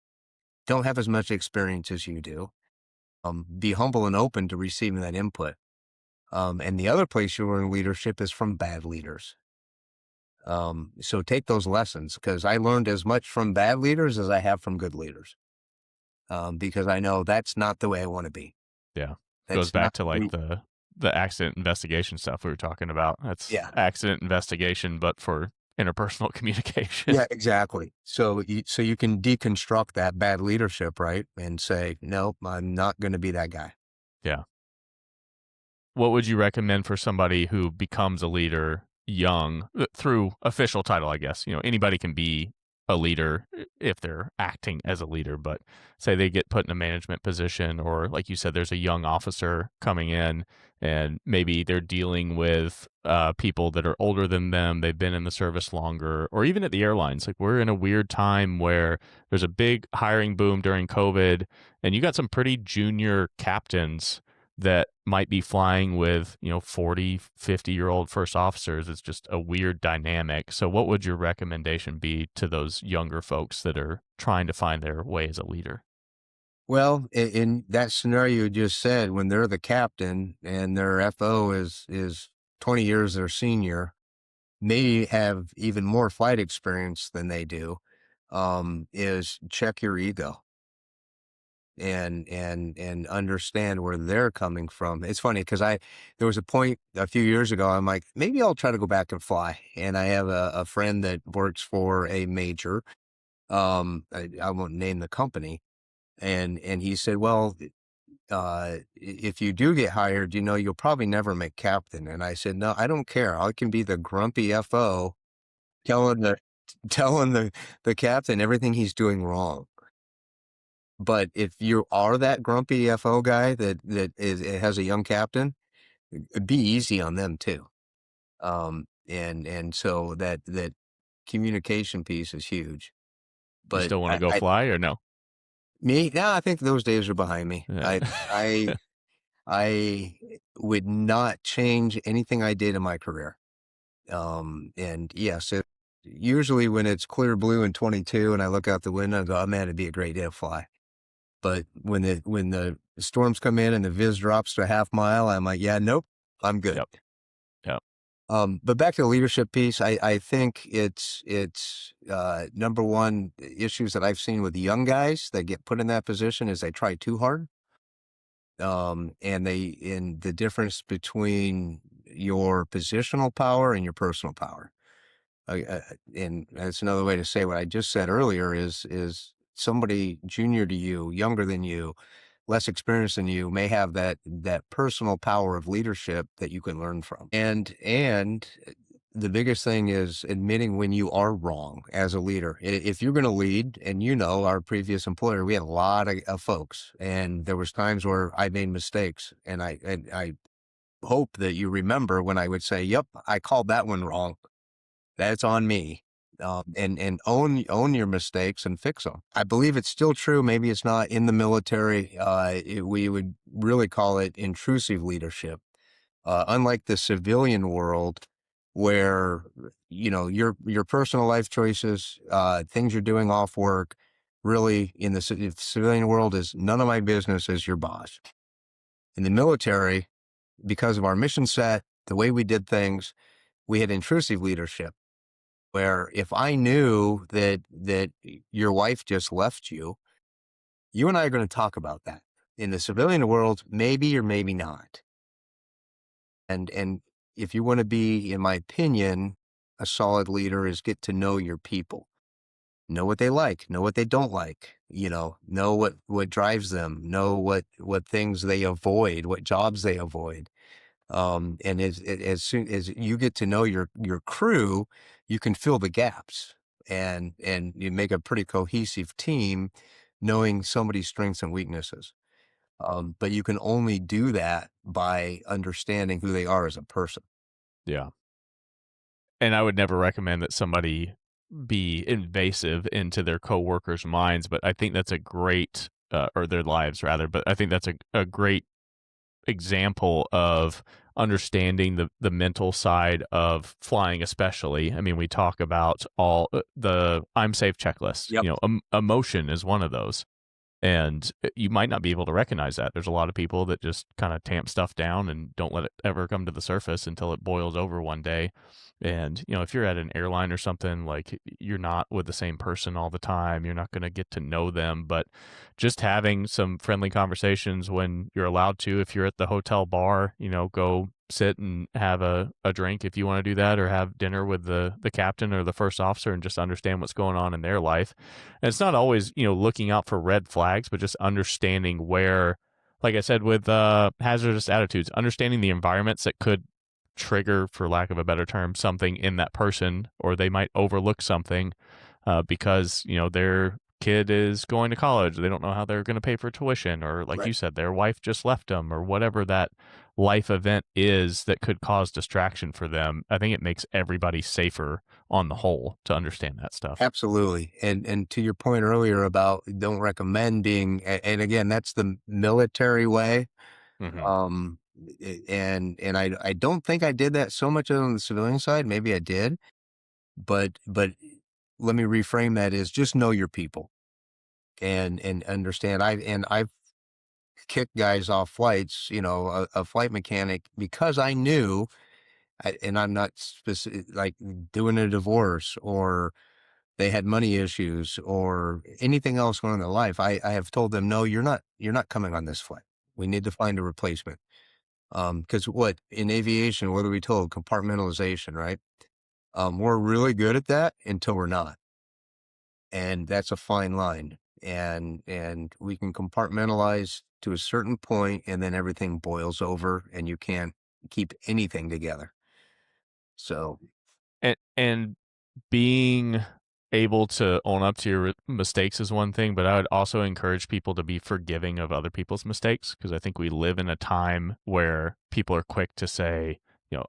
don't have as much experience as you do. Be humble and open to receiving that input. And the other place you learn leadership is from bad leaders. So take those lessons, because I learned as much from bad leaders as I have from good leaders. Because I know that's not the way I want to be. Yeah. That's Goes back not to like the accident investigation stuff we were talking about. That's Yeah. accident investigation, but for interpersonal communication. Yeah, exactly. So you can deconstruct that bad leadership, right? And say, no, I'm not going to be that guy. Yeah. What would you recommend for somebody who becomes a leader young through official title, I guess? Anybody can be a leader if they're acting as a leader, but say they get put in a management position, or like you said, there's a young officer coming in and maybe they're dealing with people that are older than them. They've been in the service longer, or even at the airlines. Like, we're in a weird time where there's a big hiring boom during COVID, and you got some pretty junior captains that might be flying with 40, 50-year-old first officers. It's just a weird dynamic. So what would your recommendation be to those younger folks that are trying to find their way as a leader? Well, in that scenario you just said, when they're the captain and their FO is 20 years their senior, may have even more flight experience than they do, is check your ego and understand where they're coming from. It's funny because there was a point a few years ago, I'm like, maybe I'll try to go back and fly. And I have a friend that works for a major. I won't name the company. And he said, well, if you do get hired, you'll probably never make captain. And I said, no, I don't care. I can be the grumpy FO telling the captain everything he's doing wrong. But if you are that grumpy FO guy that has a young captain, be easy on them too. And so that communication piece is huge. You But still want to go fly or no? I think those days are behind me. Yeah. I would not change anything I did in my career. And yes, usually when it's clear blue and 22 and I look out the window and go, oh man, it'd be a great day to fly. But when the storms come in and the viz drops to a half mile, I'm like, yeah, nope, I'm good. Yep. But back to the leadership piece, I think it's number one issues that I've seen with young guys that get put in that position is they try too hard. And the difference between your positional power and your personal power. And that's another way to say what I just said earlier is somebody junior to you, younger than you, less experienced than you may have that personal power of leadership that you can learn from. And the biggest thing is admitting when you are wrong as a leader. If you're going to lead, and our previous employer, we had a lot of folks, and there was times where I made mistakes, and I hope that you remember when I would say, yep, I called that one wrong. That's on me. And own your mistakes and fix them. I believe it's still true. Maybe it's not in the military. We would really call it intrusive leadership. Unlike the civilian world, where your personal life choices, things you're doing off work, really in the civilian world is none of my business as your boss. In the military, because of our mission set, the way we did things, we had intrusive leadership. Where if I knew that your wife just left you, you and I are going to talk about that. In the civilian world, maybe or maybe not. And if you want to be, in my opinion, a solid leader, is get to know your people. Know what they like, know what they don't like, know what drives them, know what things they avoid, what jobs they avoid. And as soon as you get to know your crew, you can fill the gaps and you make a pretty cohesive team, knowing somebody's strengths and weaknesses. But you can only do that by understanding who they are as a person. Yeah. And I would never recommend that somebody be invasive into their coworkers' minds, but I think that's a great, or their lives rather, but I think that's a great example of understanding the mental side of flying, especially. I mean, we talk about all the I'm safe checklist. Yep. Emotion is one of those. And you might not be able to recognize that. There's a lot of people that just kind of tamp stuff down and don't let it ever come to the surface until it boils over one day. And, if you're at an airline or something, like you're not with the same person all the time, you're not going to get to know them. But just having some friendly conversations when you're allowed to, if you're at the hotel bar, go sit and have a drink if you want to do that, or have dinner with the captain or the first officer and just understand what's going on in their life. And it's not always, looking out for red flags, but just understanding where, like I said, with hazardous attitudes, understanding the environments that could trigger, for lack of a better term, something in that person, or they might overlook something because, their kid is going to college. They don't know how they're going to pay for tuition, or like you said, their wife just left them, or whatever that life event is that could cause distraction for them. I think it makes everybody safer on the whole to understand that stuff. Absolutely. And to your point earlier about don't recommend being, and again, that's the military way. Mm-hmm. And I don't think I did that so much on the civilian side. Maybe I did, but let me reframe that is just know your people and understand. I've kicked guys off flights, a flight mechanic, because I knew, and I'm not specific, like doing a divorce or they had money issues or anything else going on in their life. I have told them, no, you're not coming on this flight. We need to find a replacement. Because what in aviation, what are we told? Compartmentalization, right? We're really good at that until we're not. And that's a fine line. And we can compartmentalize to a certain point, and then everything boils over and you can't keep anything together. So And being able to own up to your mistakes is one thing, but I would also encourage people to be forgiving of other people's mistakes, because I think we live in a time where people are quick to say,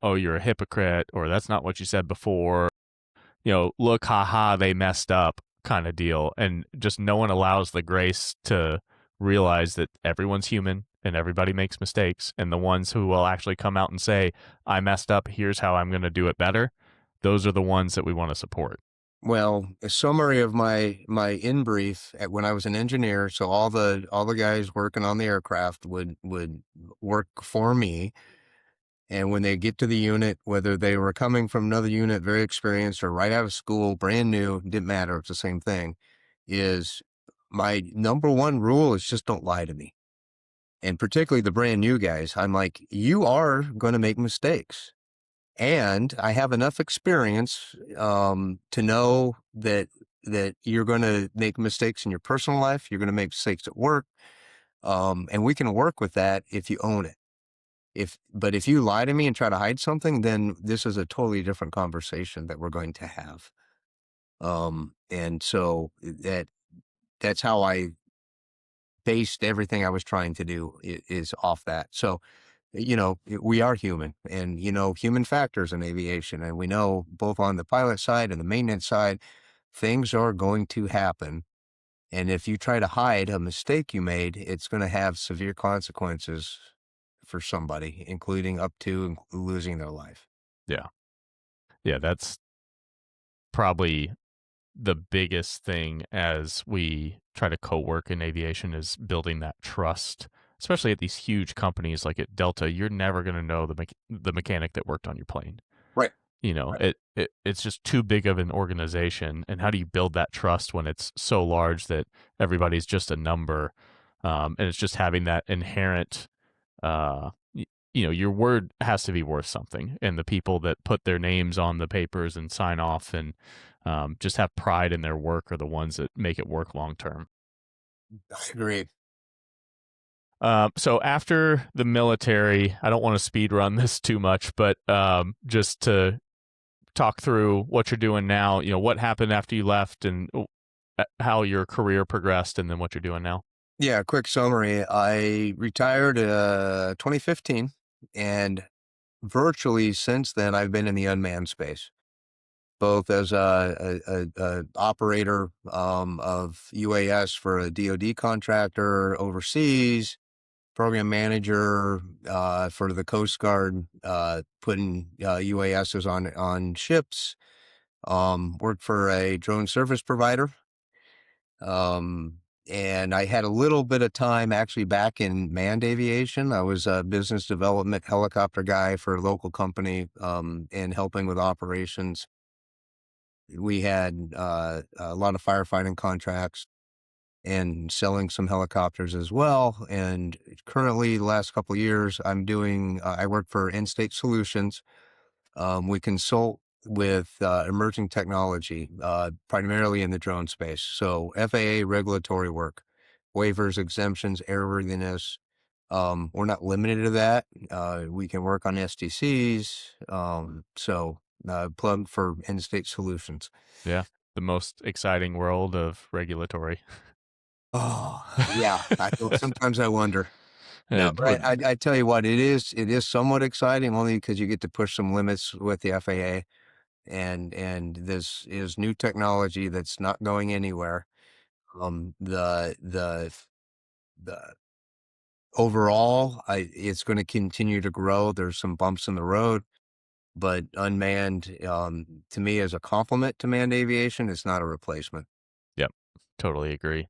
oh, you're a hypocrite, or that's not what you said before, look, haha, they messed up kind of deal. And just no one allows the grace to realize that everyone's human and everybody makes mistakes. And the ones who will actually come out and say, I messed up, here's how I'm going to do it better, those are the ones that we want to support. well, a summary of my in brief when I was an engineer. So all the guys working on the aircraft would work for me. And when they get to the unit, whether they were coming from another unit, very experienced, or right out of school, brand new, didn't matter. It's the same thing. Is my number one rule is just don't lie to me. And particularly the brand new guys, I'm like, you are going to make mistakes. And I have enough experience to know that you're going to make mistakes in your personal life. You're going to make mistakes at work. And we can work with that if you own it. But if you lie to me and try to hide something, then this is a totally different conversation that we're going to have. And so that's how I based everything I was trying to do is off that. So, we are human, and, human factors in aviation, and we know both on the pilot side and the maintenance side, things are going to happen. And if you try to hide a mistake you made, it's going to have severe consequences for somebody, including up to losing their life. Yeah, that's probably the biggest thing as we try to co-work in aviation, is building that trust, especially at these huge companies like at Delta. You're never going to know the mechanic that worked on your plane. Right. Right. It's just too big of an organization. And how do you build that trust when it's so large that everybody's just a number? And it's just having that inherent, your word has to be worth something. And the people that put their names on the papers and sign off and just have pride in their work are the ones that make it work long term. I agree. So after the military, I don't want to speed run this too much, but just to talk through what you're doing now, what happened after you left, and how your career progressed, and then what you're doing now. Yeah, quick summary. I retired 2015, and virtually since then, I've been in the unmanned space, both as a operator of UAS for a DoD contractor overseas, program manager for the Coast Guard, putting UASs on ships. Worked for a drone service provider. Um, and I had a little bit of time actually back in manned aviation. I was a business development helicopter guy for a local company, and helping with operations. We had a lot of firefighting contracts and selling some helicopters as well. And currently, the last couple of years, I work for In-State Solutions. We consult with emerging technology, primarily in the drone space. So FAA regulatory work, waivers, exemptions, airworthiness. We're not limited to that. We can work on STCs. Plug for In-State Solutions. Yeah. The most exciting world of regulatory. Oh, yeah. Sometimes I wonder. No, And but I tell you what, it is somewhat exciting only because you get to push some limits with the FAA, and this is new technology that's not going anywhere. The overall, it's going to continue to grow. There's some bumps in the road, but unmanned, to me, is a complement to manned aviation. It's not a replacement. Yep, totally agree.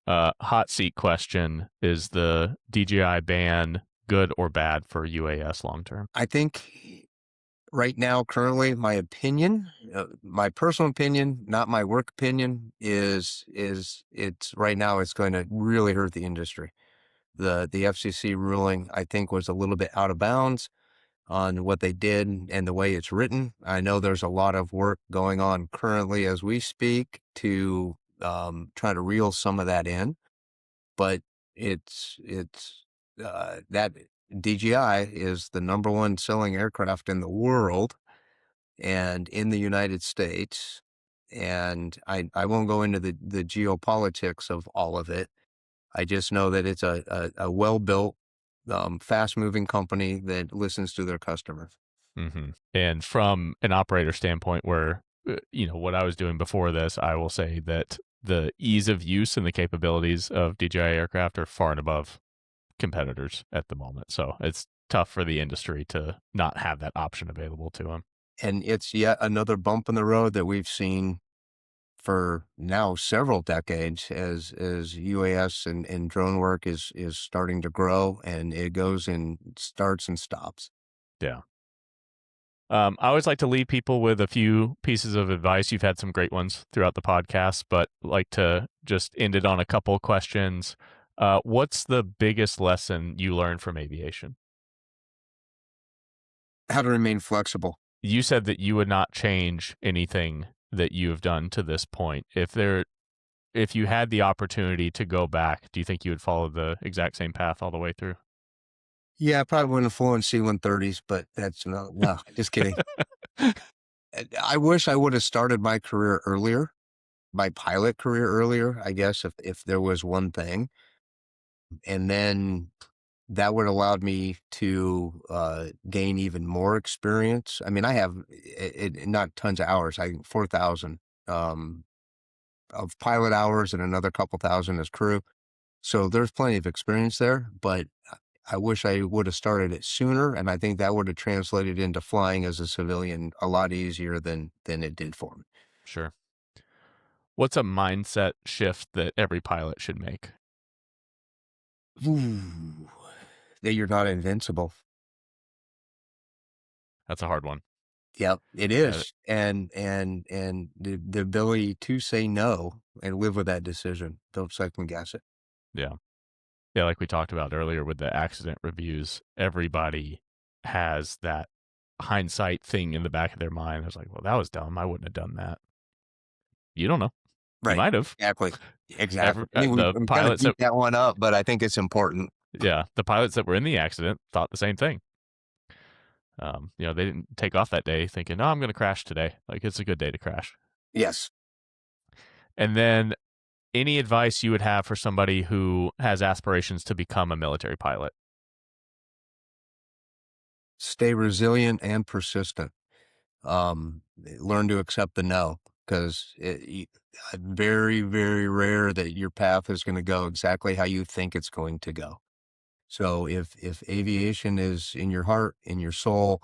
Hot seat question: is the DJI ban good or bad for UAS long term? I think right now, currently, my personal opinion, not my work opinion, is it's right now it's going to really hurt the industry. The FCC ruling, I think, was a little bit out of bounds on what they did and the way it's written. I know there's a lot of work going on currently as we speak to try to reel some of that in, but it's that DJI is the number one selling aircraft in the world and in the United States. And I won't go into the geopolitics of all of it. I just know that it's a well-built, fast-moving company that listens to their customers. Mm-hmm. And from an operator standpoint, where what I was doing before this, I will say that the ease of use and the capabilities of DJI aircraft are far and above competitors at the moment. So it's tough for the industry to not have that option available to them. And it's yet another bump in the road that we've seen for now several decades as UAS and drone work is starting to grow, and it goes in starts and stops. Yeah. I always like to leave people with a few pieces of advice. You've had some great ones throughout the podcast, but like to just end it on a couple questions. What's the biggest lesson you learned from aviation? How to remain flexible. You said that you would not change anything that you have done to this point. If you had the opportunity to go back, do you think you would follow the exact same path all the way through? Yeah, I probably wouldn't have flown C-130s, but that's no, just kidding. I wish I would have started my career earlier, my pilot career earlier, I guess, if there was one thing. And then that would have allowed me to gain even more experience. I mean, I have not tons of hours, 4,000 of pilot hours and another couple thousand as crew. So there's plenty of experience there, but I wish I would have started it sooner. And I think that would have translated into flying as a civilian a lot easier than it did for me. Sure. What's a mindset shift that every pilot should make? Ooh, that you're not invincible. That's a hard one. Yep, it is. And the ability to say no and live with that decision. Don't second guess it. Yeah. Yeah, like we talked about earlier with the accident reviews, everybody has that hindsight thing in the back of their mind. I was like, well, that was dumb. I wouldn't have done that. You don't know. You Right. might have. Exactly. Exactly. The I'm kind of pilots beat that one up, but I think it's important. Yeah, the pilots that were in the accident thought the same thing. They didn't take off that day thinking, "Oh, I'm going to crash today." Like it's a good day to crash. Yes. And then, any advice you would have for somebody who has aspirations to become a military pilot? Stay resilient and persistent. Learn to accept the no, because very, very rare that your path is going to go exactly how you think it's going to go. So if aviation is in your heart, in your soul,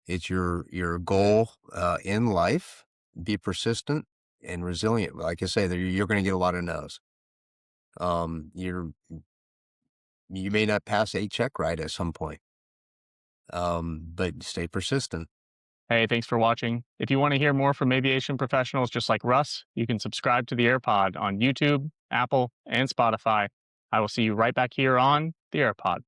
it's your goal in life, be persistent and resilient. Like I say, you're going to get a lot of no's. You may not pass a check ride at some point, but stay persistent. Hey, thanks for watching. If you want to hear more from aviation professionals just like Russ, you can subscribe to the Aerpod on YouTube, Apple, and Spotify. I will see you right back here on the Aerpod.